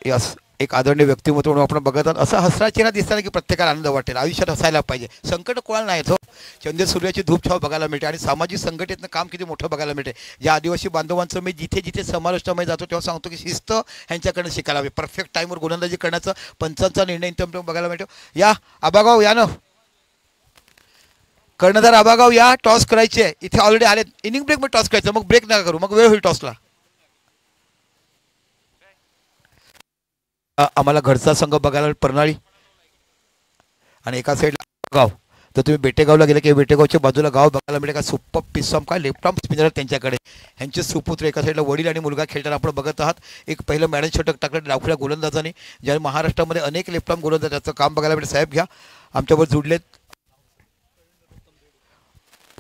यस, एक आदरणीय व्यक्तिमत्व म्हणून आपण बघत आहात. असं हसण्याचे ना दिसताना की प्रत्येकाला आनंद वाटेल. आयुष्यात हसायला पाहिजे. संकट कोणाला नाही येतो. चंद्र सूर्याची धूप छाव बघायला मिळते आणि सामाजिक संघटनेतनं काम किती मोठं बघायला मिळते. या आदिवासी बांधवांचं मी जिथे जिथे समालोचनामध्ये जातो तेव्हा सांगतो की शिस्त ह्यांच्याकडनं शिकायला हवी. परफेक्ट टाईमवर गोलंदाजी करण्याचं पंचांचा निर्णय इथं बघायला मिळतो. या आबागाव या ना, कर्णधार आबागाव या, टॉस करायचे इथे ऑलरेडी आले. इनिंग ब्रेक मध्ये टॉस करायचं, मग ब्रेक नका करू, मग वेळ होईल टॉसला. आम्हाला घरचा संघ बघायला प्रणाली आणि एका साईडला गाव. तर तुम्ही बेटेगावला गेले की बेटेगावच्या बाजूला गाव बघायला मिळेल का सुप्प पिस्सम काय लेफ्ट आर्म स्पिनर त्यांच्याकडे. ह्यांचे सुपुत्र एका साईडला वडील आणि मुलगा खेळताना आपण बघत आहात. एक पहिलं मॅडन षटक टाकलं डावखुल्या गोलंदाजाने, ज्या महाराष्ट्रामध्ये अनेक लेफ्ट आर्म गोलंदाज त्याचं काम बघायला मिळेल. साहेब घ्या, आमच्यावर जुडलेत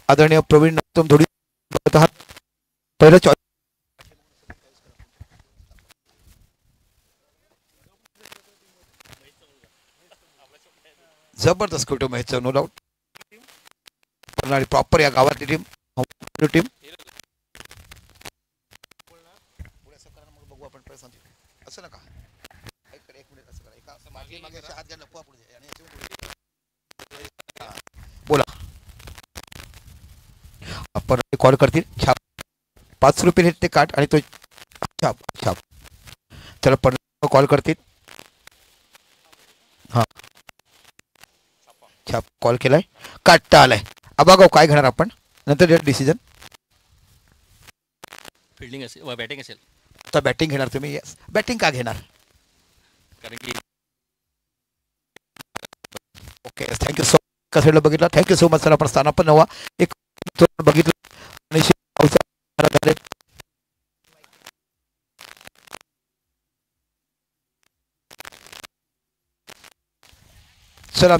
आदरणीय प्रवीण नक्तम थोडी बघत आहात. पहिलं जबरदस्त कुटुंब मॅचचं नो डाऊट. प्रणाली प्रॉपर या गावातली टीम टीम बघू आपण. असं नका एक मिनिट असं करा. बोला आपण कॉल करतील. छाप 5 रुपये ते काट आणि तो छाप छाप. त्याला पण कॉल करतील. हां छाप कॉल केलाय, काटता आलाय. अबागाव काय घेणार आपण नंतर डिसिजन. फिल्डिंग असेल व बॅटिंग असेल आता बॅटिंग घेणार तुम्ही. येस, बॅटिंग का घेणार. कारण की ओके थँक्यू सो मच. कसं बघितलं, थँक्यू सो मच सर. आपण स्थाना पण नवा एक बघितलं आणि चला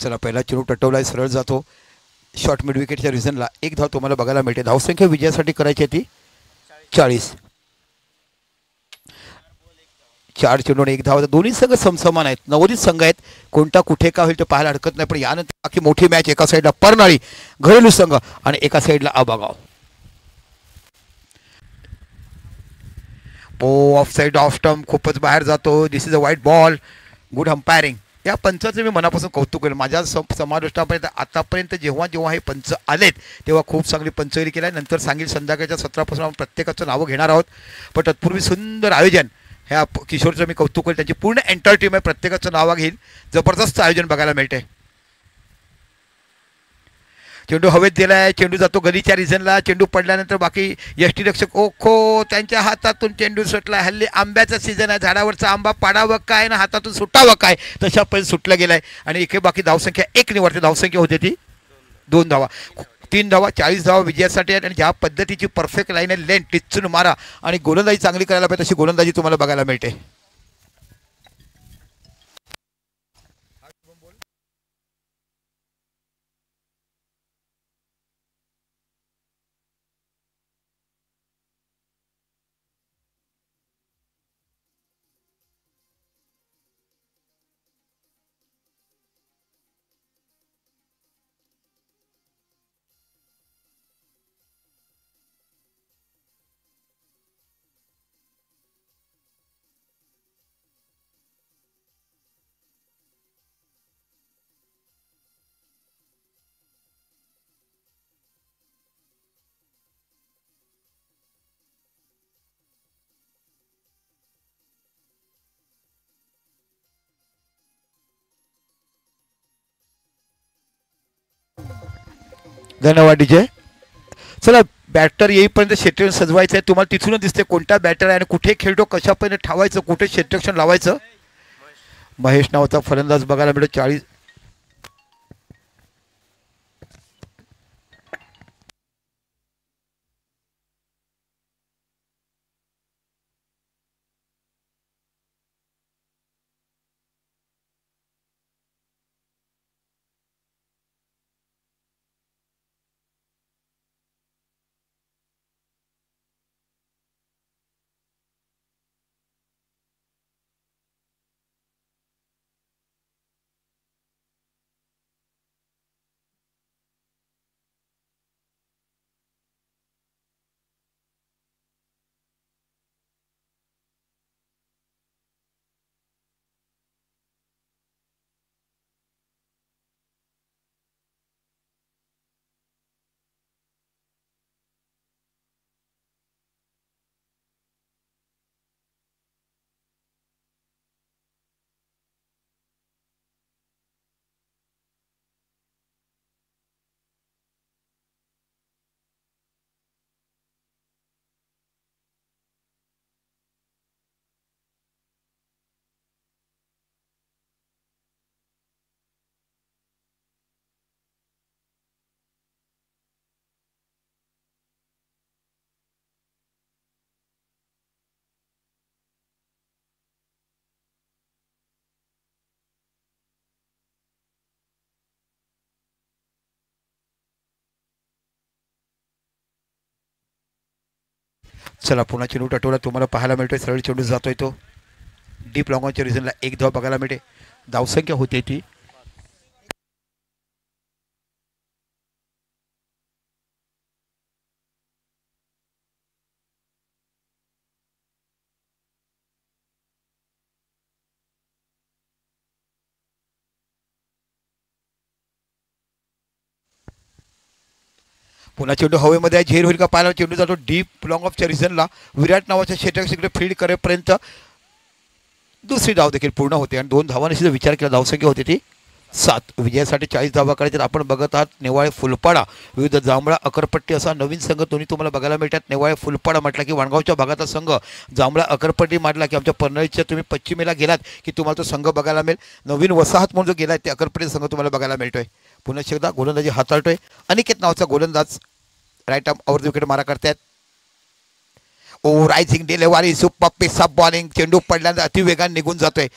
चला पहिला चेंडू टटवलाय, सरळ जातो शॉर्ट मिड विकेटच्या रिझनला. एक धाव तुम्हाला बघायला मिळते. धावसंख्या विजयासाठी करायची ती 40. 4 चेंडू एक धाव. दोन्ही संघ समसमान आहेत, नवोदित संघ आहेत. कोणता कुठे का होईल ते पाहायला हरकत नाही. पण यानंतर बाकी मोठी मॅच. एका साईडला परनाळी घरेलू संघ आणि एका साईडला आबागाव. ऑफ साईड ऑफ स्टंप खूपच बाहेर जातो. This is a white ball. Good umpiring. या पंचाचं मी मनापासून कौतुक केलं. माझ्या समाविष्टापर्यंत आतापर्यंत जेव्हा जेव्हा हे पंच आलेत तेव्हा खूप चांगली पंचगिरी केली आहे. नंतर सांगील संध्याकाळच्या सत्रापासून आपण प्रत्येकाचं नावं घेणार आहोत. पण तत्पूर्वी सुंदर आयोजन. ह्या किशोरचं मी कौतुक केलं. त्यांची पूर्ण एंटायर टीम आहे. प्रत्येकाचं नावं घेईल. जबरदस्त आयोजन बघायला मिळते. चेंडू हवेत दिलाय, चेंडू जातो गलीच्या रिझनला. चेंडू पडल्यानंतर बाकी यष्टीरक्षक ओखो त्यांच्या हातातून चेंडू सुटला. हल्ली आंब्याचा सीझन आहे, झाडावरचा आंबा पाडावं काय ना हातातून सुटावं काय, तशा पण सुटला गेलाय. आणि इथे बाकी धावसंख्या 1 निवडते. धावसंख्या होते ती 2 धावा. 3 धावा 40 धावा विजयासाठी आहेत. आणि ज्या पद्धतीची परफेक्ट लाईन आहे, लेन टिचून मारा आणि गोलंदाजी चांगली करायला पाहिजे तशी गोलंदाजी तुम्हाला बघायला मिळते. धन्यवाद डीजे. चला बॅटर येईपर्यंत क्षेत्र सजवायचं आहे. तुम्हाला तिथूनच दिसते कोणता बॅटर आहे आणि कुठे खेळतो, कशा पद्धतीने ठेवायचं, कुठे क्षेत्ररक्षण लावायचं. महेश नावाचा फलंदाज बघायला मिळतो. 40 चला पुन्हा चेंडू टटोला तुम्हाला पाहायला मिळतोय. सरळ चेंडू जातोय तो डीप लॉंगॉनच्या रिझनला. एक धाव बघायला मिळते. धावसंख्या होते ती पुन्हा चेंडू हवेमध्ये आहे. झेर होईल का पाहायला. चेंडू जातो डीप लॉंग ऑफच्या रिझनला. विराट नावाच्या षटकाकडे फील्ड करेपर्यंत दुसरी धाव देखील पूर्ण होते आणि 2 धावांनी सुद्धा विचार केला. धावसंख्या होती ती 7. विजयासाठी 40 धावा करायचे. आपण बघत आहात नेवाळे फुलपाडा विरुद्ध जांभळा अकरपट्टी असा नवीन संघ दोन्ही तुम्हाला बघायला मिळतात. नेवाळे फुलपाडा म्हटलं की वाणगावच्या भागाचा संघ, जांभळा अकरपट्टी म्हटला की आमच्या पनवेलच्या तुम्ही पश्चिमेला गेलात की तुम्हाला तो संघ बघायला मिळेल. नवीन वसाहत म्हणून जो गेला ते अकरपट्टी संघ तुम्हाला बघायला मिळतोय. पुन्हा एकदा गोलंदाजी हाताळतोय अनिकेत नावाचा गोलंदाज. Right arm over the wicket मारा करतात. Oh rising delivery super pacer bowling. चेंडू पडल्यानंतर अतिवेगाने निघून जातोय.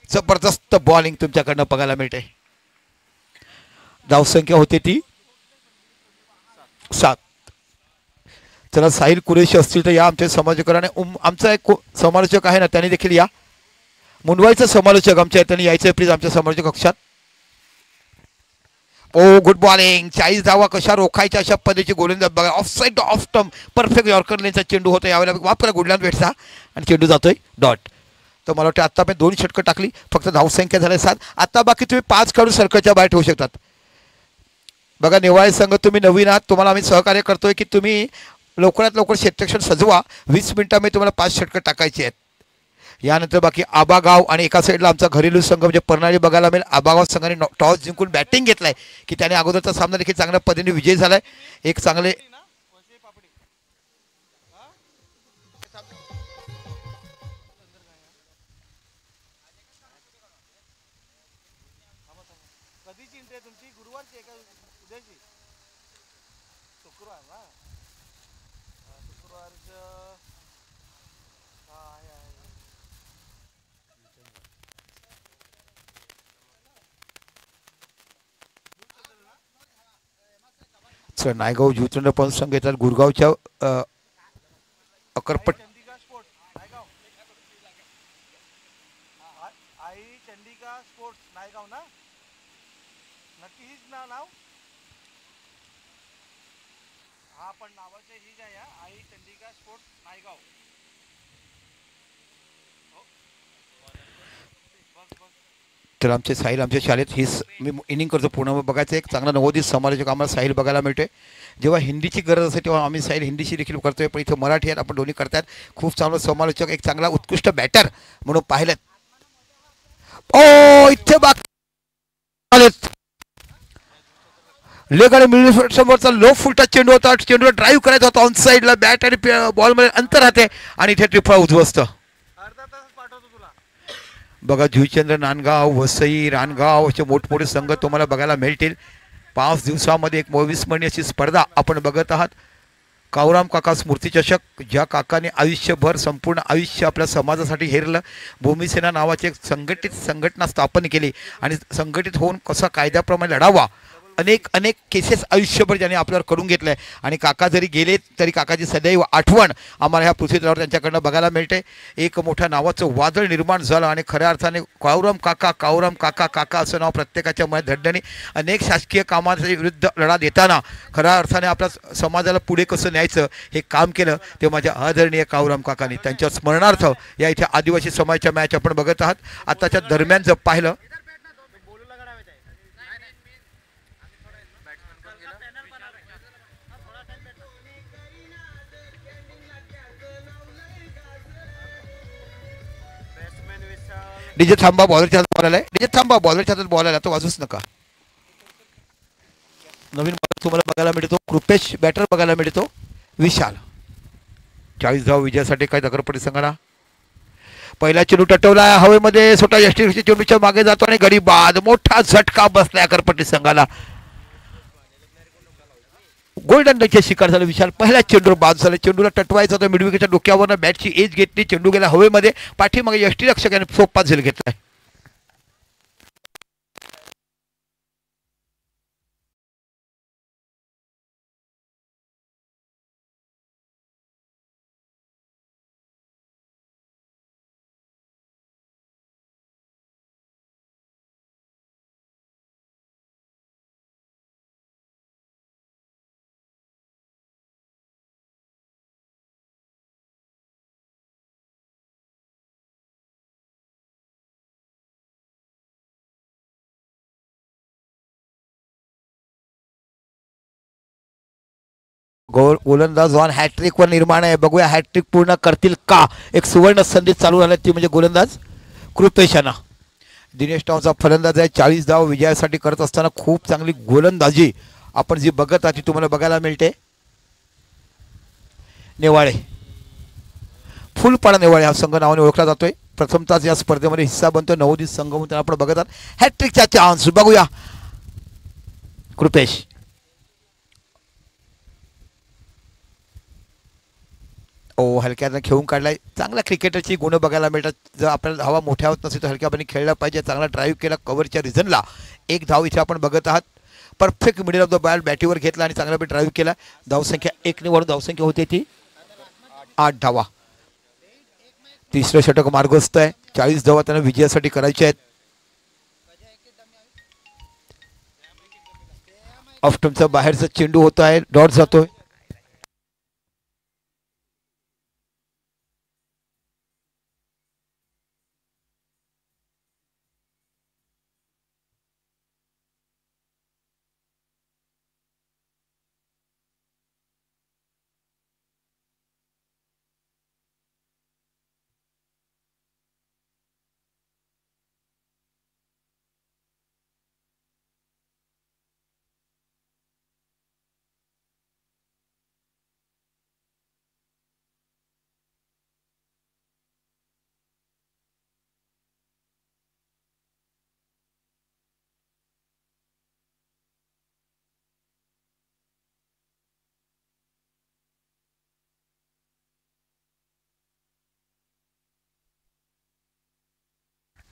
जबरदस्त बॉलिंग तुमच्याकडनं बघायला मिळते. धावसंख्या होते ती 7. चला साहिल कुरेशी असतील तर या आमच्या समालोचकाने. आमचा एक समालोचक आहे ना त्यांनी देखील या. मुंबईचा समालोचक आमच्या त्यांनी यायचं प्लीज आमच्या समालोचक कक्षात. ओ गुड बॉलिंग. 40 धावा कशा रोखायच्या अशा पद्धतीची गोलंदाज बघा. Off side off stump perfect yorker लेनचा चेंडू होतो. यावेळेला वाप करा गुडलँड भेटचा आणि चेंडू जातोय डॉट. तर मला वाटतं आत्ता आपण 2 षटकं टाकली. फक्त धावसंख्या झाल्या 7. आता बाकी तुम्ही 5 खेळून सर्कलच्या बाहेर ठेवू शकतात. बघा नेवाळे संघ तुम्ही नवीन आहात. तुम्हाला आम्ही सहकार्य करतोय की तुम्ही लवकरात लवकर क्षेत्ररक्षण सजवा. 20 मिनिटांमध्ये तुम्हाला 5 षटकं टाकायची आहेत. यानंतर बाकी आबागाव आणि एका साईडला आमचा घरेलू संघ म्हणजे परनाळी बघायला मिळेल. आबागाव संघाने टॉस जिंकून बॅटिंग घेतलाय की त्याने अगोदरचा सामना देखील चांगल्या पद्धतीने विजय झालाय. एक चांगले नायगाव जुचंड पण संघ येतात. गुरगावच्या अकरपट तर आमचे साहिल आमच्या शाळेत ही मी इनिंग करतो पूर्ण बघायचं. एक चांगला नवोदित समालोचक आम्हाला साहिल बघायला मिळतोय. जेव्हा हिंदीची गरज असते तेव्हा आम्ही साहिल हिंदीशी देखील करतोय. पण इथं मराठी आहेत आपण दोन्ही करतात. खूप चांगला समालोचक एक चांगला उत्कृष्ट बॅटर म्हणून पाहिलं. ओ इथे लेग आणि मिडल समोरचा लो फुलटा चेंडू होता. चेंडूला ड्राईव्ह करायचा होता ऑन साईडला. बॅट आणि बॉलमध्ये अंतर राहते आणि इथे ट्रिपला उद्ध्वस्त. बघा जुईचंद्र, नांदगाव, वसई, रानगाव असे मोठमोठे संघ तुम्हाला बघायला मिळतील. 5 दिवसामध्ये एक अविस्मरणीय अशी स्पर्धा आपण बघत आहात. कावराम काका स्मृती चषक. ज्या काकाने आयुष्यभर संपूर्ण आयुष्य आपल्या समाजासाठी हेरलं. भूमिसेना नावाची एक संघटना स्थापन केली आणि संघटित होऊन कसा कायद्याप्रमाणे लढावा. अनेक केसेस आयुष्यभर ज्यांनी आपल्यावर करून घेतलं आहे. आणि काका जरी गेले तरी काकाची सदैव आठवण आम्हाला ह्या पृथ्वीतलावर त्यांच्याकडनं बघायला मिळते. एक मोठ्या नावाचं वादळ निर्माण झालं आणि खऱ्या अर्थाने कावराम काका असं नाव प्रत्येकाच्या मनात धडधडणे. अनेक शासकीय कामाच्या विरुद्ध लढा देताना खऱ्या अर्थाने आपल्या समाजाला पुढे कसं न्यायचं हे काम केलं ते माझ्या आदरणीय कावराम काकांनी. त्यांच्या स्मरणार्थ या इथे आदिवासी समाजाच्या मॅच आपण बघत आहात. आताच्या दरम्यान जर पाहिलं डीजे थांबा बॉलरच्या हातात बॉल आलाय. डीजे थांबा बॉलरच्या हातात बॉल आला तो वाजूच नका. नवीन बॉलर तुम्हाला बघायला मिळतो. कृपेश बॅटर बघायला मिळतो. विशाल 40 धाव विजयासाठी काय अकरपट्टी संघाला. पहिला चेंडू टटवला हवेमध्ये. स्वतः यष्टी चेंडूच्या मागे जातो आणि गडी बाद. मोठा झटका बसला अकरपट्टी संघाला. गोल्डन डकच्या शिकार झालं. विशाल पहिला चेंडूवर बाद झाला. चेंडूला टटवायचा होता. मिडविकेटच्या डोक्यावरनं बॅटची एज घेतली. चेंडू गेला हवेमध्ये. पाठीमागे यष्टीरक्षकाने सोपा झेल घेतलाय. गोलंदाज वन हॅट्रिक वर निर्माण आहे. बघूया हॅट्रिक पूर्ण करतील का. एक सुवर्ण संधी चालू झाली ती म्हणजे गोलंदाज कृपेशाना. दिनेश टावचा फलंदाज आहे. 40 धाव विजयासाठी करत असताना खूप चांगली गोलंदाजी आपण जी बघत आहात ती तुम्हाला बघायला मिळते. नेवाळे फुलपाडा नेवाळे हा संघ नावाने ओळखला जातोय. प्रथमतःच या स्पर्धेमध्ये हिस्सा बनतोय. नवोदित संघ म्हणून आपण बघत आहात. हॅट्रिकचा चान्स बघूया कृपेश. हलक्यानं खेळून काढलाय. चांगल्या क्रिकेटरची गुण बघायला मिळतात. जर आपल्याला धावा मोठ्या होत नसेल तर हलक्यापणे खेळला पाहिजे. चांगला ड्राईव्ह केला कव्हरच्या रिझनला. एक धाव इथे आपण बघत आहात. Perfect middle of the ball बॅटीवर घेतला आणि चांगल्यापैकी ड्राईव्ह केला. धावसंख्या 1 ने वरून धावसंख्या होती ती 8 धावा. तिसरं षटक मार्गस्थ आहे. 40 धावा त्यांना विजयासाठी करायचे आहेत. ऑफ्टमचा बाहेरचा चेंडू होत आहे. डॉट जातोय.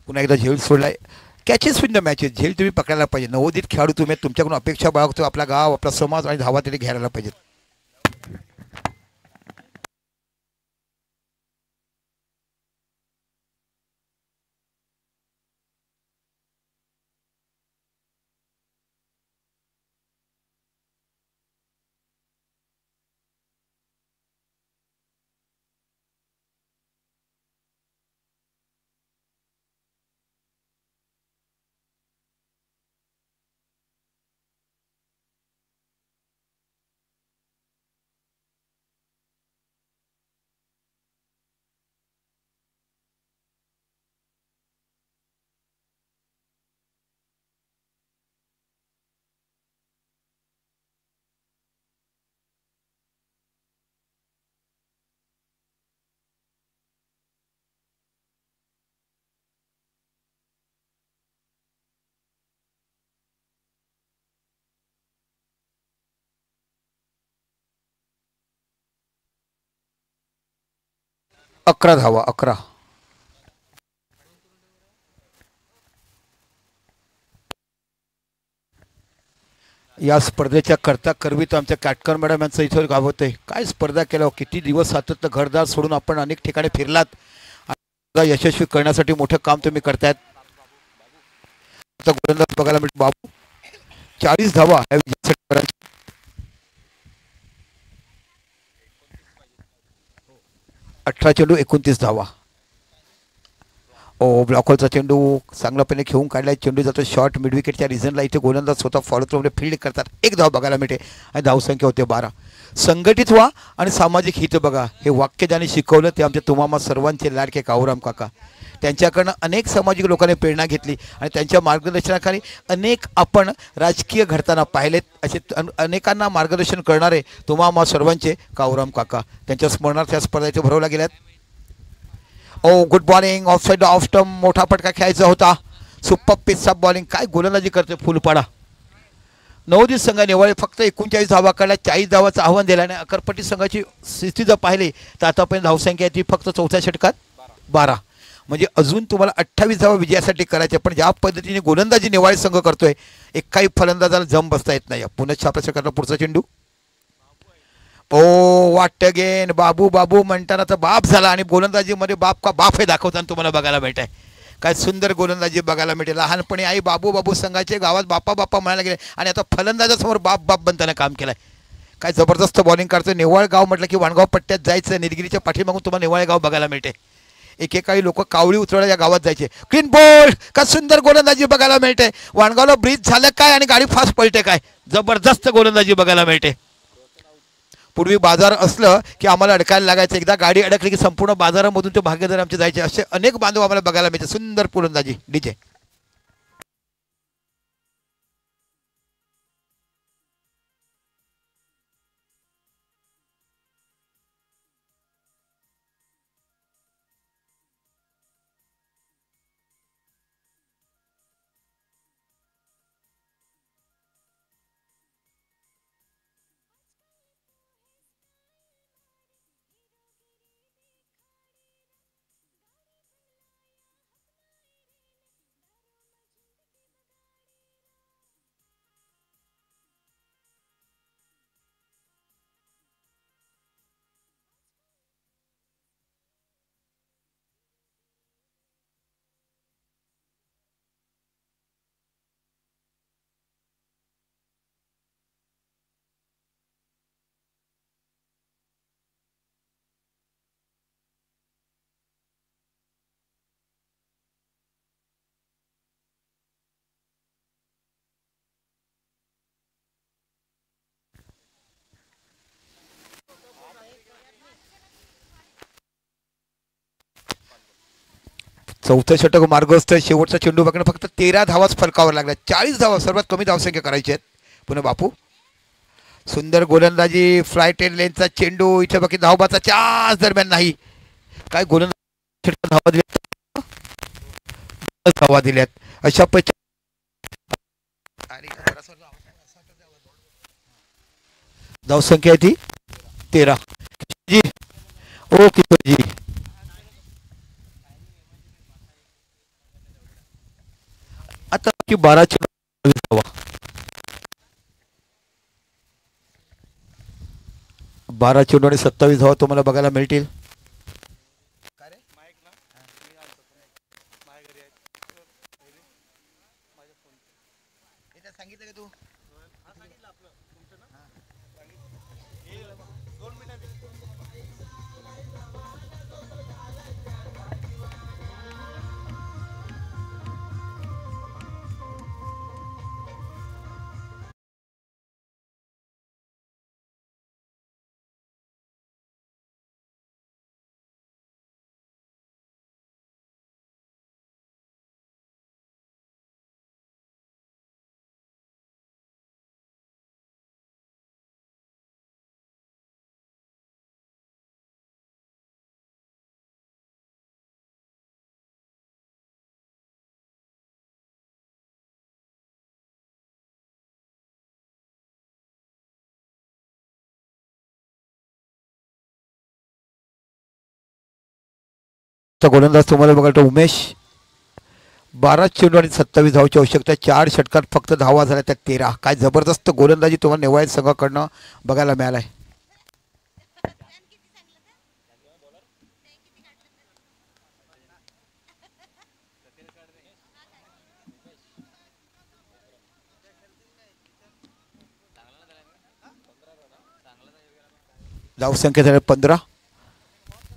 पुन्हा एकदा झेल सोडलाय. Catches win the matches. झेल तुम्ही पकडायला पाहिजे. नवोदित खेळाडू तुम्ही तुमच्याकडून अपेक्षा बाळगतो. आपला गाव आपला समाज आणि धावा तरी घ्यायला पाहिजेत. अकरा धावा 11. या स्पर्धेच्या करता करवीत आमच्या काटकर मॅडम यांचं इथं गाव होतंय. काय स्पर्धा केलं. किती दिवस सातत्य घरदार सोडून आपण अनेक ठिकाणी फिरलात. यशस्वी करण्यासाठी मोठं काम तुम्ही करतायत. आता गोलंदाज बघायला मिळतो बाबू. 40 धावा 18 चेंडू 29 धावा. ब्लॉकरचा चेंडू चांगल्यापणे खेळून काढलाय. चेंडू जातो शॉर्ट मिड विकेटच्या रिझनला. इथे गोलंदाज स्वतः फॉलो थ्रूमध्ये फील्ड करतात. एक धाव बघायला मिळते आणि धावसंख्या होते 12. संघटित व्हा आणि सामाजिक हित बघा. हे वाक्य ज्याने शिकवलं ते आमच्या तुम्हाला सर्वांचे लाडके कावराम काका. त्यांच्याकडनं अनेक सामाजिक लोकांनी प्रेरणा घेतली आणि त्यांच्या मार्गदर्शनाखाली अनेक आपण राजकीय घडताना पाहिलेत. असे अनेकांना मार्गदर्शन करणारे तुम्हाला सर्वांचे कावराम काका. त्यांच्या स्मरणार्थ या स्पर्धा इथे भरवल्या गेल्यात. Good morning. Of side of term मोठा फटका खेळायचा होता. Super pitch bowling. काय गोलंदाजी करते फुलपाडा. नवोदित संघ नेवाळे फक्त 39 धावा काढल्या. 40 धावाचं आव्हान दिल्याने अकरपट्टी संघाची स्थिती जर पाहिली तर आतापर्यंत धावसंख्या ती फक्त चौथ्या षटकात 12. म्हणजे अजून तुम्हाला 28 धावा विजयासाठी करायचे. पण ज्या पद्धतीने गोलंदाजी नेवाळे संघ करतोय एक काही फलंदाजाला जम बसता येत नाही. पुन्हा छाप्या षटकातला पुढचा चेंडू. वाट गेन. बाबू बाबू म्हणताना तर बाप झाला आणि गोलंदाजीमध्ये बाप का बाप हे दाखवताना तुम्हाला बघायला मिळत आहे. काय सुंदर गोलंदाजी बघायला मिळते. लहानपणी आई बाबू बाबू संघाचे गावात बाप्पा बाप्पा म्हणायला गेले आणि आता फलंदाजासमोर बाप बाप बनताना काम केलंय. काय जबरदस्त बॉलिंग करतो. नेवाळ गाव म्हटलं की वाणगाव पट्ट्यात जायचं. निलगिरीच्या पाठीमागून तुम्हाला नेवाळे गाव बघायला मिळते. एकेकाळी लोक कावळी उतरवल्या या गावात जायचे. Clean bowled. का सुंदर गोलंदाजी बघायला मिळते. वाणगावला ब्रिज झालं काय आणि गाडी फास्ट पळते काय. जबरदस्त गोलंदाजी बघायला मिळते. पूर्वी बाजार असलं की आम्हाला अडकायला लागायचं, एकदा गाडी अडकली की संपूर्ण बाजारामधून ते भाग्यदार आमचे जायचे. असे अनेक बांधव आम्हाला बघायला मिळते. सुंदर फलंदाजी डीजे. चौथं षटक मार्गस्थ. शेवटचा चेंडू बघणं. फक्त 13 धावाच फलकावर लागल्या. 40 धावा सर्वात कमी धावसंख्या करायची आहेत. पुन्हा बापू सुंदर गोलंदाजी. फ्लाय टेन लेनचा चेंडू. इथे बाकी धावबाचा चान्स दरम्यान नाही. काय गोलंदाज धावा दिल्या, धावा दिल्यात. अशा धावसंख्या आहे ती 13. जी ओ किशोरजी. आता की 12 धावा, 12 चेंडू आणि 27 धावा तुम्हाला बघायला मिळतील. गोलंदाज तुम्हाला बघायला उमेश. 12 चेंडू आणि 27 धावाची आवश्यकता. 4 षटकात फक्त धावा झाल्या त्या 13. काय जबरदस्त गोलंदाजी तुम्हाला नेवाळे संघाकडनं बघायला मिळालाय. धावसंख्या झाल्या 15.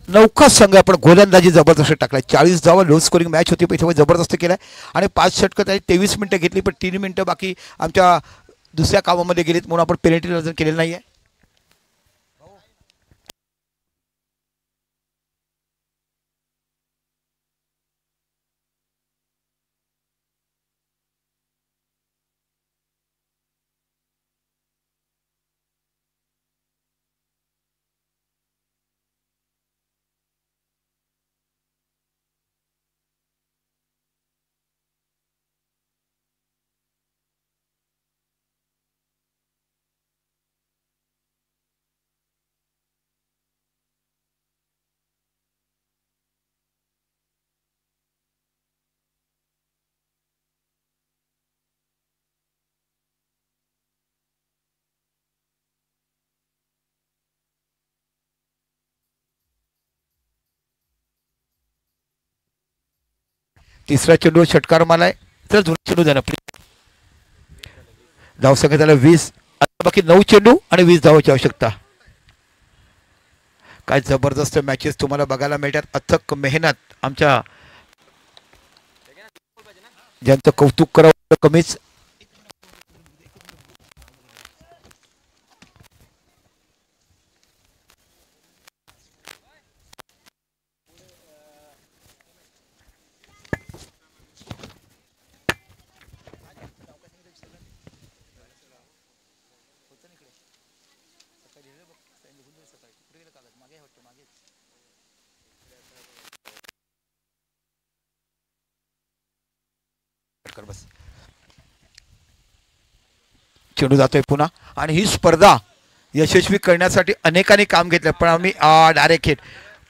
नौका संघ आपण गोलंदाजी जबरदस्त टाकलाय. 40 धावा. लो स्कोरिंग मॅच होती पण इथे जबरदस्त केलाय. आणि 5 षटकं त्याने 23 मिनिटं घेतली पण 3 मिनिटं बाकी आमच्या दुसऱ्या कामामध्ये गेलीत म्हणून आपण पेनल्टी अर्जन केलेलं नाहीये. तिसरा चेंडू षटकार मारलाय. तर जुना चेंडू द्या प्लीज. धावसंख्या झाला 20. आता बाकी 9 चेंडू आणि 20 धावाची आवश्यकता. काय जबरदस्त मॅचेस तुम्हाला बघायला मिळतात. अथक मेहनत आमच्या ज्यांचं कौतुक करावं कमीच. कर बस. चेंडू जातोय पुन्हा आणि ही स्पर्धा यशस्वी करण्यासाठी अनेकांनी काम घेतलं पण आम्ही डायरेक्ट हिट.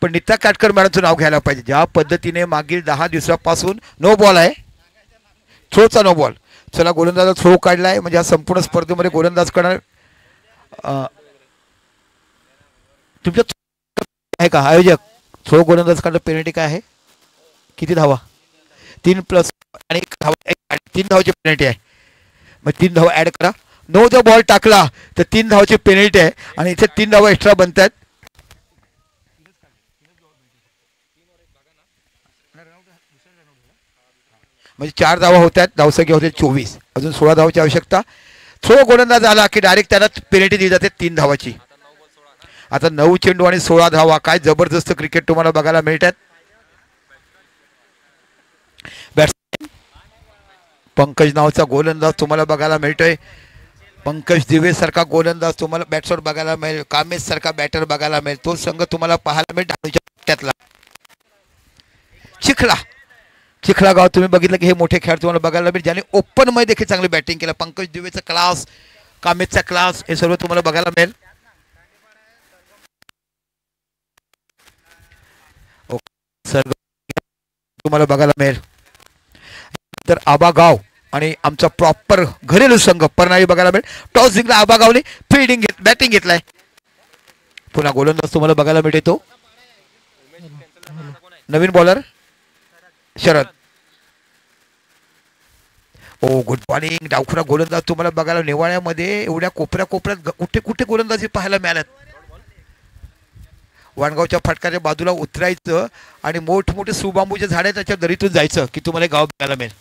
पण नीता काटकर मॅडमचं नाव घ्यायला पाहिजे. ज्या पद्धतीने मागील 10 दिवसापासून नो बॉल आहे, थ्रोचा नो बॉल. चला गोलंदाज थ्रो काढलाय म्हणजे या संपूर्ण स्पर्धेमध्ये गोलंदाज करणार तुमच्या आहे का आयोजक. थ्रो गोलंदाज काढलं पेनल्टी काय आहे, किती धावा, 3+ आणि 3 धावाची पेनल्टी आहे. मग 3 धावा ऍड करा. 9 जर बॉल टाकला तर 3 धावाची पेनल्टी आहे आणि इथे 3 धावा एक्स्ट्रा बनतात. म्हणजे 4 धावा होतात, धावसंख्या होते 24. अजून 16 धावाची आवश्यकता. थ्रो गोलंदाज आला की डायरेक्ट त्याला पेनल्टी दिली जाते 3 धावाची. आता 9 चेंडू आणि 16 धावा. काय जबरदस्त क्रिकेट तुम्हाला बघायला मिळतात. बॅट्समॅन पंकज नावाचा गोलंदाज तुम्हाला बघायला मिळतोय. पंकज दिवे सारखा गोलंदाज तुम्हाला बॅट्सवर बघायला मिळेल. कामेश सारखा बॅटर बघायला मिळेल. तो संघ तुम्हाला पाहायला मिळेल ढाणूच्या पट्ट्यातला. चिखला गाव तुम्ही बघितलं की हे मोठे खेळाडू तुम्हाला बघायला मिळेल ज्याने ओपन मध्ये देखील चांगली बॅटिंग केलं. पंकज दिवेचा क्लास, कामेशचा क्लास हे सर्व तुम्हाला बघायला मिळेल. तुम्हाला बघायला मिळेल. तर आबागाव आणि आमचा प्रॉपर घरेलू संघ परनाळी बघायला मिळेल. टॉस जिंकला आबागावने, फिल्डिंग बॅटिंग घेतलाय. पुन्हा गोलंदाज तुम्हाला बघायला मिळते तो नवीन बॉलर शरद. ओ गुड मॉर्निंग. डावखुरा गोलंदाज तुम्हाला बघायला नेवाळ्यामध्ये एवढ्या कोपऱ्यात कुठे कुठे गोलंदाजी पाहायला मिळाल्यात. वाणगावच्या फाटकाच्या बाजूला उतरायचं आणि मोठमोठे सुबांबूचे झाड आहे त्याच्या दरीतून जायचं की तुम्हाला गाव बघायला मिळेल.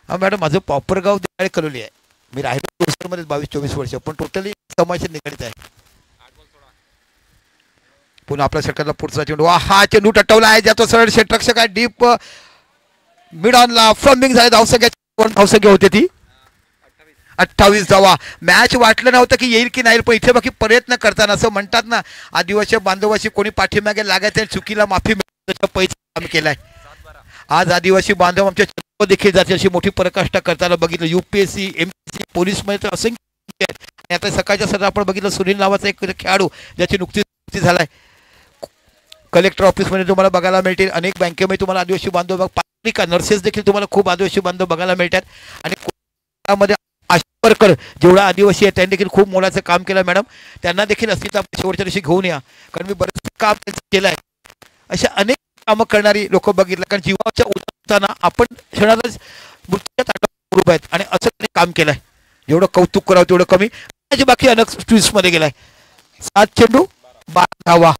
हा मॅडम माझं प्रॉपर गाव दिवाळी कलोली आहे. मी राहिलो मध्ये 22-24 वर्ष पण टोटली समाजाशी निगडित आहे. पुन्हा आपल्या षटकातला पुढचा चेंडू. हा चेंडू टटवला आहे ज्याचा सरळ षटरक्षक आहे. डीप मिड ऑनला फ्लमिंग झाले. धावसंख्या होते ती 28 धावा. मॅच वाटलं नव्हतं की येईल की नाही पण इथे बाकी प्रयत्न करताना असं म्हणतात ना आदिवासी बांधवाशी कोणी पाठीमागे लागायचं चुकीला माफी मिळण्याचं पैसे काम केलाय. आज आदिवासी बांधव आमच्या देखील जाते अशी मोठी पराकाष्ठा करताना बघितलं. UPSC MPSC पोलीसमध्ये तर असंख्य आणि आता सकाळच्या सध्या आपण बघितलं सुनील नावाचा एक खेळाडू ज्याची नुकतीच झालाय. कलेक्टर ऑफिसमध्ये तुम्हाला बघायला मिळतील. अनेक बँकेमध्ये तुम्हाला आदिवासी बांधव पालिका नर्सेस देखील तुम्हाला खूप आदिवासी बांधव बघायला मिळतात. आणि त्यामध्ये आशा जेवढा आदिवासी आहे त्यांनी देखील खूप मोलाचं काम केलं मॅडम. त्यांना देखील अस्तित्व शेवटच्या दिवशी घेऊन या कारण मी बरेच काम त्यांचं केलं आहे. अशा अनेक कामं करणारी लोक बघितलं कारण जीवाच्या उतरताना आपण क्षणालाच ग्रुप आहेत आणि असं त्यांनी काम केलंय. जेवढं कौतुक करावं तेवढं कमी. बाकी अनेक ट्विस्ट मध्ये गेलाय. 7 चेंडू 12 धावा.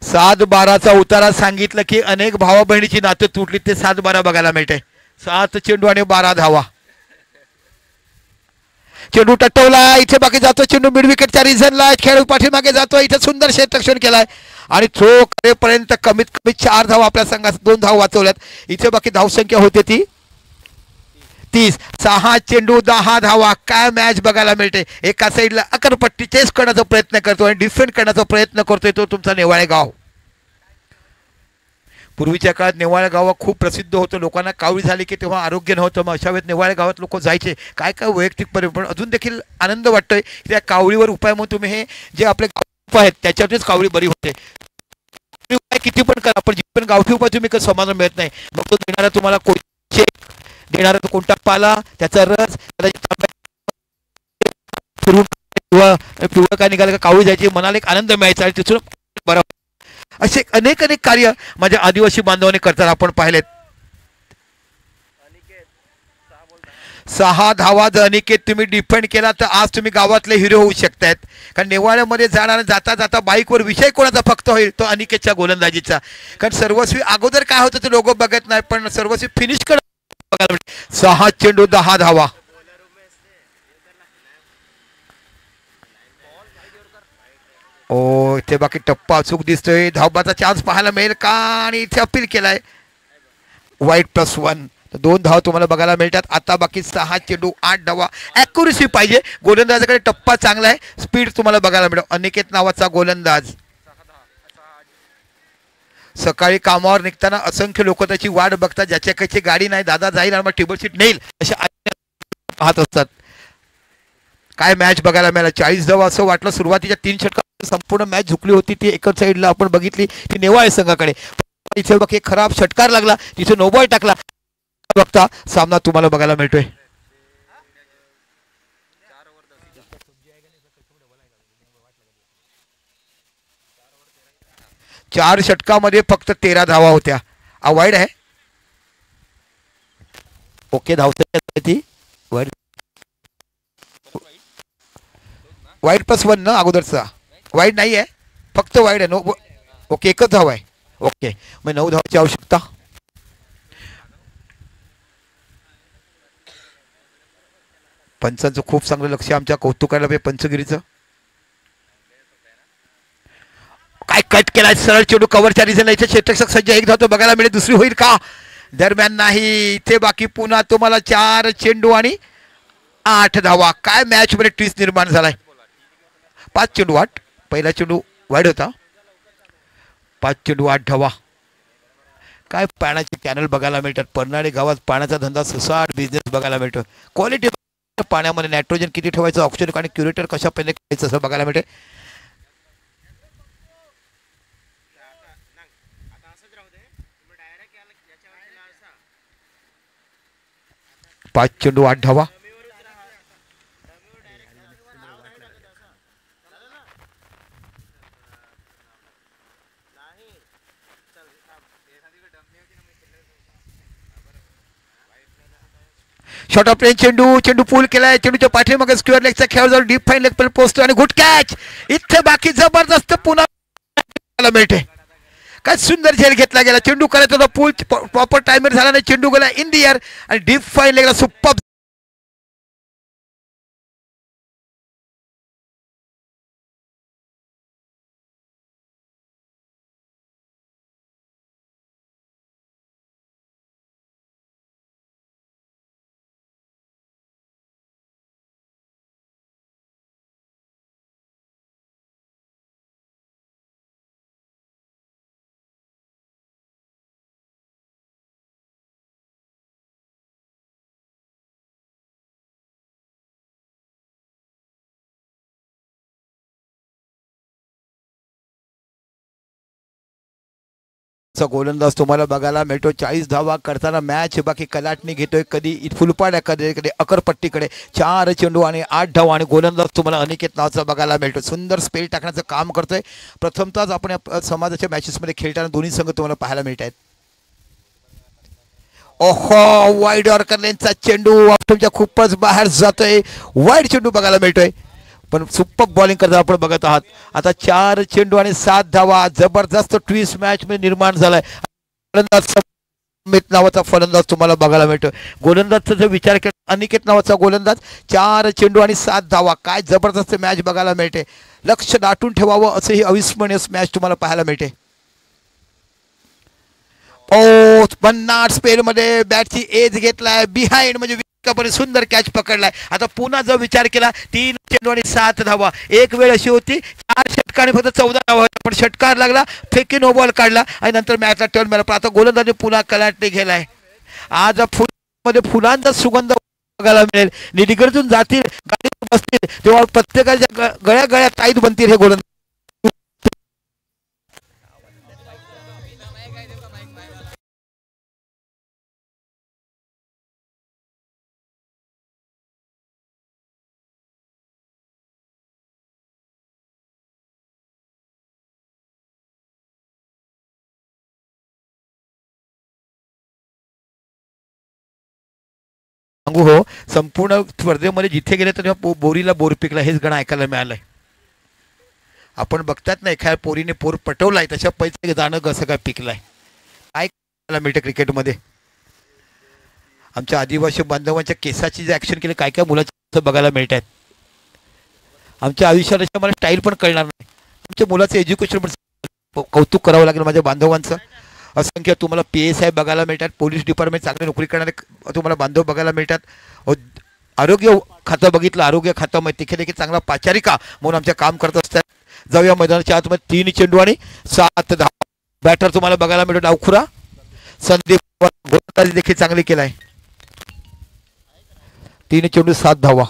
7-12चा उतारा सांगितलं की अनेक भावा बहिणीची नातं तुटली ते 7-12 बघायला मिळते. 7 चेंडू आणि 12 धावा. चेंडू टटवला इथे बाकी जातो. चेंडू मिड विकेटच्या रिझनला खेळाडू पाठीमागे जातो. इथे सुंदर क्षेत्ररक्षण केलाय आणि थ्रो करेपर्यंत कमीत कमी 4 धावा आपल्या संघात 2 धावा वाचवल्यात. इथे बाकी धावसंख्या होते ती 30. 6 चेंडू 10 धावा. काय मॅच बघायला मिळते. एका साईडला अकरपट्टी चेस करण्याचा प्रयत्न करतो आणि डिफेंड करण्याचा प्रयत्न करतोय तो तुमचा नेवाळे गाव. पूर्वीच्या काळात नेवाळे गाव खूप प्रसिद्ध होतं. लोकांना कावळी झाली की तेव्हा आरोग्य नव्हतं. मग अशा वेळेस नेवाळे गावात लोक जायचे. काय काय वैयक्तिक पण अजून देखील आनंद वाटतोय की त्या कावळीवर उपाय म्हणून तुम्ही हे जे आपले उपाय आहेत त्याच्यावरच कावळी बरी होते. उपाय किती पण करा पण जी पण गावठी उपाय तुम्ही समाधान मिळत नाही. मग तो देणारा तुम्हाला कोणते देणारा तो कोणता पाला त्याचा रस पिवळं काय निघालं का कावळी जायची मनाला एक आनंद मिळायचा आणि तिथून बरं. असे अनेक कार्य माझ्या आदिवासी बांधवांनी करताना आपण पाहिलेत. 6 धावा जर अनिकेत तुम्ही डिफेंड केला तर आज तुम्ही गावातले हिरो होऊ शकतायत. कारण नेवाळ्यामध्ये जाणार जाता जाता बाईकवर विषय कोणाचा फक्त होईल तो अनिकेतच्या गोलंदाजीचा. कारण सर्वस्वी अगोदर काय होतं ते लोक बघत नाही पण सर्वस्वी फिनिश बघायला. 6 चेंडू 10 धावा. ओ इथे बाकी टप्पा अचूक दिसतोय. धावबाचा चान्स पाहायला मिळेल का आणि इथे अपील केलाय. वाईट +1 2 धाव तुम्हाला बघायला मिळतात. आता बाकी 6 चेंडू 8 धावा. ॲक्युरेसी पाहिजे. गोलंदाजाकडे टप्पा चांगला आहे. स्पीड तुम्हाला बघायला मिळेल. अनिकेत नावाचा गोलंदाज सकाळी कामावर निघताना असंख्य लोक त्याची वाट बघतात, ज्याच्याकडची गाडी नाही दादा जाईल आणि मग टेबल सीट नेईल अशा पाहत असतात. काय मॅच बघायला मिळाला. 40 धावा असं वाटलं सुरुवातीच्या 3 षटकात संपूर्ण मॅच झुकली होती ती एकच साईडला आपण बघितली ती नेवाळे संघाकडे. इथे बघ एक खराब षटकार लागला, तिथे नो बॉल टाकला. बघता सामना तुम्हाला बघायला मिळतोय. 4 षटकामध्ये फक्त 13 धावा होत्या. वाईड आहे. ओके धावते ती वाईड +1 ना अगोदरचा. वाईड नाही आहे, फक्त वाईड आहे. नो ओके एकच धाव आहे. ओके मग 9 धावाची आवश्यकता. पंचांचं खूप चांगलं लक्ष आमच्या कौतुकाला पाहिजे पंचगिरीचं. काय कट केलाय सरळ चेंडू कव्हरच्या रिझनला. इथे क्षेत्ररक्षक सज्ज. एक धाव तो बघायला मिळेल, दुसरी होईल का दरम्यान नाही. इथे बाकी पुन्हा तुम्हाला 4 चेंडू आणि 8 धावा. काय मॅच मध्ये ट्विस्ट निर्माण झालाय. 5 चेंडू 8. पहिला चेंडू वाईड होता. 5 चेंडू 8 धावा. काय पाण्याचे कॅनल बघायला मिळतात. परनाळे गावात पाण्याचा धंदा सुसाट बिझनेस बघायला मिळतो. क्वालिटी पाण्यामध्ये नायट्रोजन किती ठेवायचं, ऑक्सिजन आणि क्युरेटर कशा पहिले करायचं असं बघायला मिळते. पाच चेंडू 8 धावा. शॉर्ट ऑफ रेंज चेंडू पूल केलाय. चेंडूच्या पाठीमागे स्क्वेअर लेगचा खेळ जाऊन डीप फाईन लेग पर्यंत पोहोचतो आणि गुड कॅच. इथे बाकी जबरदस्त पुन्हा मिळते. काय सुंदर झेल घेतला गेला. चेंडू करायचा होता पूल प्रॉपर टायमर झाला नाही. चेंडू गेला इन दी एअर आणि डीप फाईन लेगला सुपर. गोलंदाज तुम्हाला बघायला मिळतो. 40 धावा करताना मॅच बाकी कलाटणी घेतोय. कधी फुलपाड्या कधी अकरपट्टीकडे. 4 चेंडू आणि 8 धावा आणि गोलंदाज तुम्हाला अनिकेत नावाचा बघायला मिळतो. सुंदर स्पेल टाकण्याचं काम करतोय. प्रथमतःच आपण समाजाच्या मॅचेसमध्ये खेळताना दोन्ही संघ तुम्हाला पाहायला मिळत आहेत. ओहो वाईड यॉर्कर लेनचा चेंडू तुमच्या खूपच बाहेर जातोय. वाईड चेंडू बघायला मिळतोय पण सुपर बॉलिंग करता आपण बघत आहात. आता 4 चेंडू आणि 7 धावा. जबरदस्त ट्विस्ट मॅच मध्ये निर्माण झालाय. गोलंदाज अमित नावाचा फलंदाज तुम्हाला बघायला मिळतो. गोलंदाजचा जर विचार केला अनिकेत नावाचा गोलंदाज. 4 चेंडू आणि 7 धावा. काय जबरदस्त मॅच बघायला मिळते. लक्ष दाटून ठेवावं असं ही अविस्मरणीय मॅच तुम्हाला पाहायला मिळते. ओ 50 स्पेल मध्ये बॅटची एज घेतलाय बिहाइंड म्हणजे सुंदर कॅच पकडलाय. आता पुन्हा जर विचार केला 3 चेंडू आणि 7 धावा. एक वेळ अशी होती 4 षटकाने फक्त 14 धावा पण षटकार लागला फेकी नो बॉल काढला आणि नंतर मॅचला टर्न मिळाला. पण आता गोलंदाजी पुन्हा कलाटणी गेलाय. आज फुलांमध्ये फुलांचा सुगंध बघायला मिळेल. निगडीतून जातील गाडीत बसतील तेव्हा प्रत्येकाच्या गळ्या ताईत बनतील हे गोलंदाज. सांगू हो संपूर्ण स्पर्धेमध्ये जिथे गेले तर बोरीला बोर पिकला हेच गण ऐकायला मिळालंय. आपण बघतात ना एखाद्या पोरीने पोर पटवलाय तशा पैसे जाणं कसं काय पिकलाय. काय मिळतं क्रिकेटमध्ये. आमच्या आदिवासी बांधवांच्या केसाची जे ऍक्शन केले काय काय मुलाचं बघायला मिळत आहेत. आमच्या आयुष्याला मला स्टाईल पण कळणार नाही. आमच्या मुलाचं एज्युकेशन पण कौतुक करावं लागेल माझ्या बांधवांचं. असंख्य तुम्हाला PSI बघायला मिळतात. पोलीस डिपार्टमेंट चांगली नोकरी करणारे तुम्हाला बांधव बघायला मिळतात. आरोग्य खातं बघितलं आरोग्य खात्यामध्ये तिथे देखील चांगला पाचारिका म्हणून आमच्या काम करत असतात. जाऊया मैदानाच्या आतमध्ये 3 चेंडू आणि 7 धावा. बॅटर तुम्हाला बघायला मिळतो डावखुरा संदीप गोलंदाजी देखील चांगली केलाय 3 चेंडू 7 धावा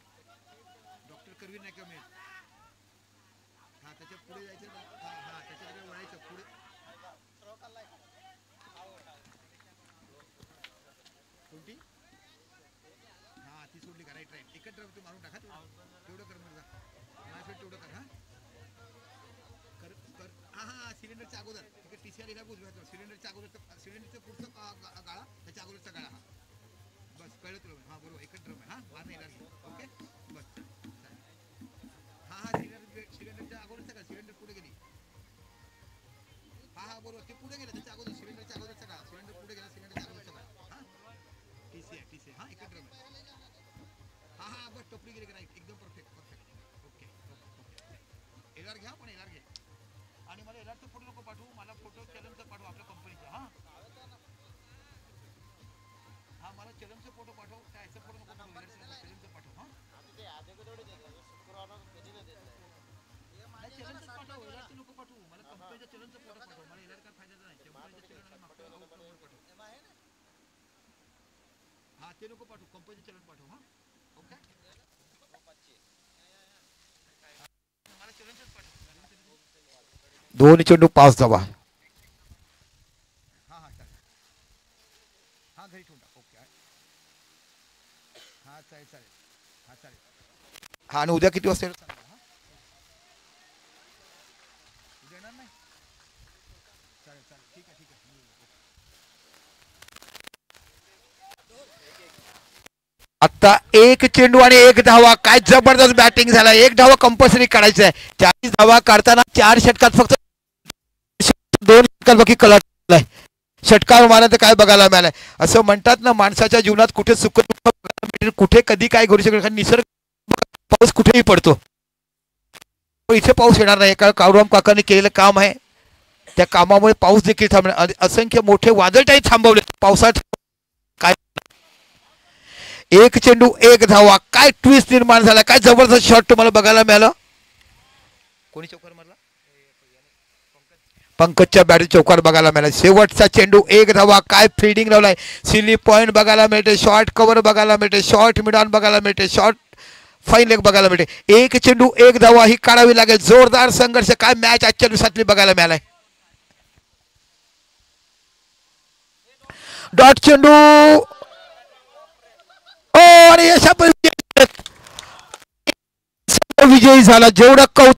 डॉक्टर करवीर नाही का मिळेल हा त्याच्या पुढे जायचं हा त्याच्याकडे वळायचं पुढे कोणती हा ती सोडली का राईट राईट एकच ड्रम तू मारून टाका तेवढं कर मग माझ्यासाठी तेवढं कर हा कर कर हा हा सिलेंडरच्या अगोदर ठीक आहे टीसीआर हिला बुजवायचं सिलेंडरच्या अगोदर सिलेंडरचं पुढचं गाळा त्याच्या अगोदरचा गाळा हा बस कळलं तुला हा बरोबर एकच ड्रम आहे हा मार नाही ओके बस हा हा सिलेंडरच्या अगोदरचा का सिलेंडर पुढे गेली हा हा बरोबर ते पुढे गेलं त्याच्या अगोदर सिलेंडरच्या अगोदरचा का सिलेंडर पुढे गेला सिलेंडरच्या अगोदरचा का हा टीसी हा एकच ड्रम आहे हा हा बस टपरी गेली का राईट एकदम परफेक्ट ओके एलआर घ्या पण एलआर घे आणि मला एलआरचा फोटो नको पाठवू मला फोटो चॅलेंजचा पाठवू आपल्या कंपनीचा हा हा मला चॅलेंजचा फोटो पाठव त्याचा फोटो नको पाठवू चॅलेंजचा पाठव हा चॅलेंजचा पाठव एलआरचा नको पाठवू मला कंपनीचा चॅलेंजचा फोटो पाठव मला एलआर काय फायदा नाही कंपनीचा चॅलेंज आणि मागचा आउट नंबर पाठव हा ते नको पाठवू कंपनीचा चॅलेंज पाठव हा ओके मला चॅलेंजच पाठव 2 चेंडू 5 धावा हा हा चालेल हा घरी ठेवून टाक ओके हा चालेल हा चालेल हा आणि उद्या किती वाजता येणार? उद्या येणार नाही चालेल ठीक आहे आता 1 चेंडू आणि 1 धावा काय जबरदस्त बॅटिंग झाला 1 धावा कंपल्सरी काढायचा आहे 40 धावा काढताना 4 षटकात फक्त 2 षटकात बाकी कळत षटकार मारण्याचं काय बघायला मिळालंय असं म्हणतात ना माणसाच्या जीवनात कुठे सुख कुठे कधी काय घडू शकत निसर्ग पाऊस कुठेही पडतो इथे पाऊस येणार नाही एका काळूराम काकांनी केलेलं काम आहे त्या कामामुळे पाऊस देखील थांबणार असंख्य मोठे वादळही थांबवले पावसात काय 1 चेंडू 1 धावा काय ट्विस्ट निर्माण झाला काय जबरदस्त शॉट तुम्हाला बघायला मिळालं कोणी चौकार मारला पंकजच्या बॅट चौकार बघायला मिळाला शेवटचा चेंडू 1 धावा काय फिल्डिंग लावलाय सिली पॉइंट बघायला मिळते शॉर्ट कव्हर बघायला मिळते शॉर्ट मिडॉन बघायला मिळते शॉर्ट फाईन लेग बघायला मिळते 1 चेंडू 1 धावा ही काढावी लागेल जोरदार संघर्ष काय मॅच आजच्या दिवसातली बघायला मिळालाय डॉट चेंडू आणि यशा विजयी झाला जेवढं कौतुक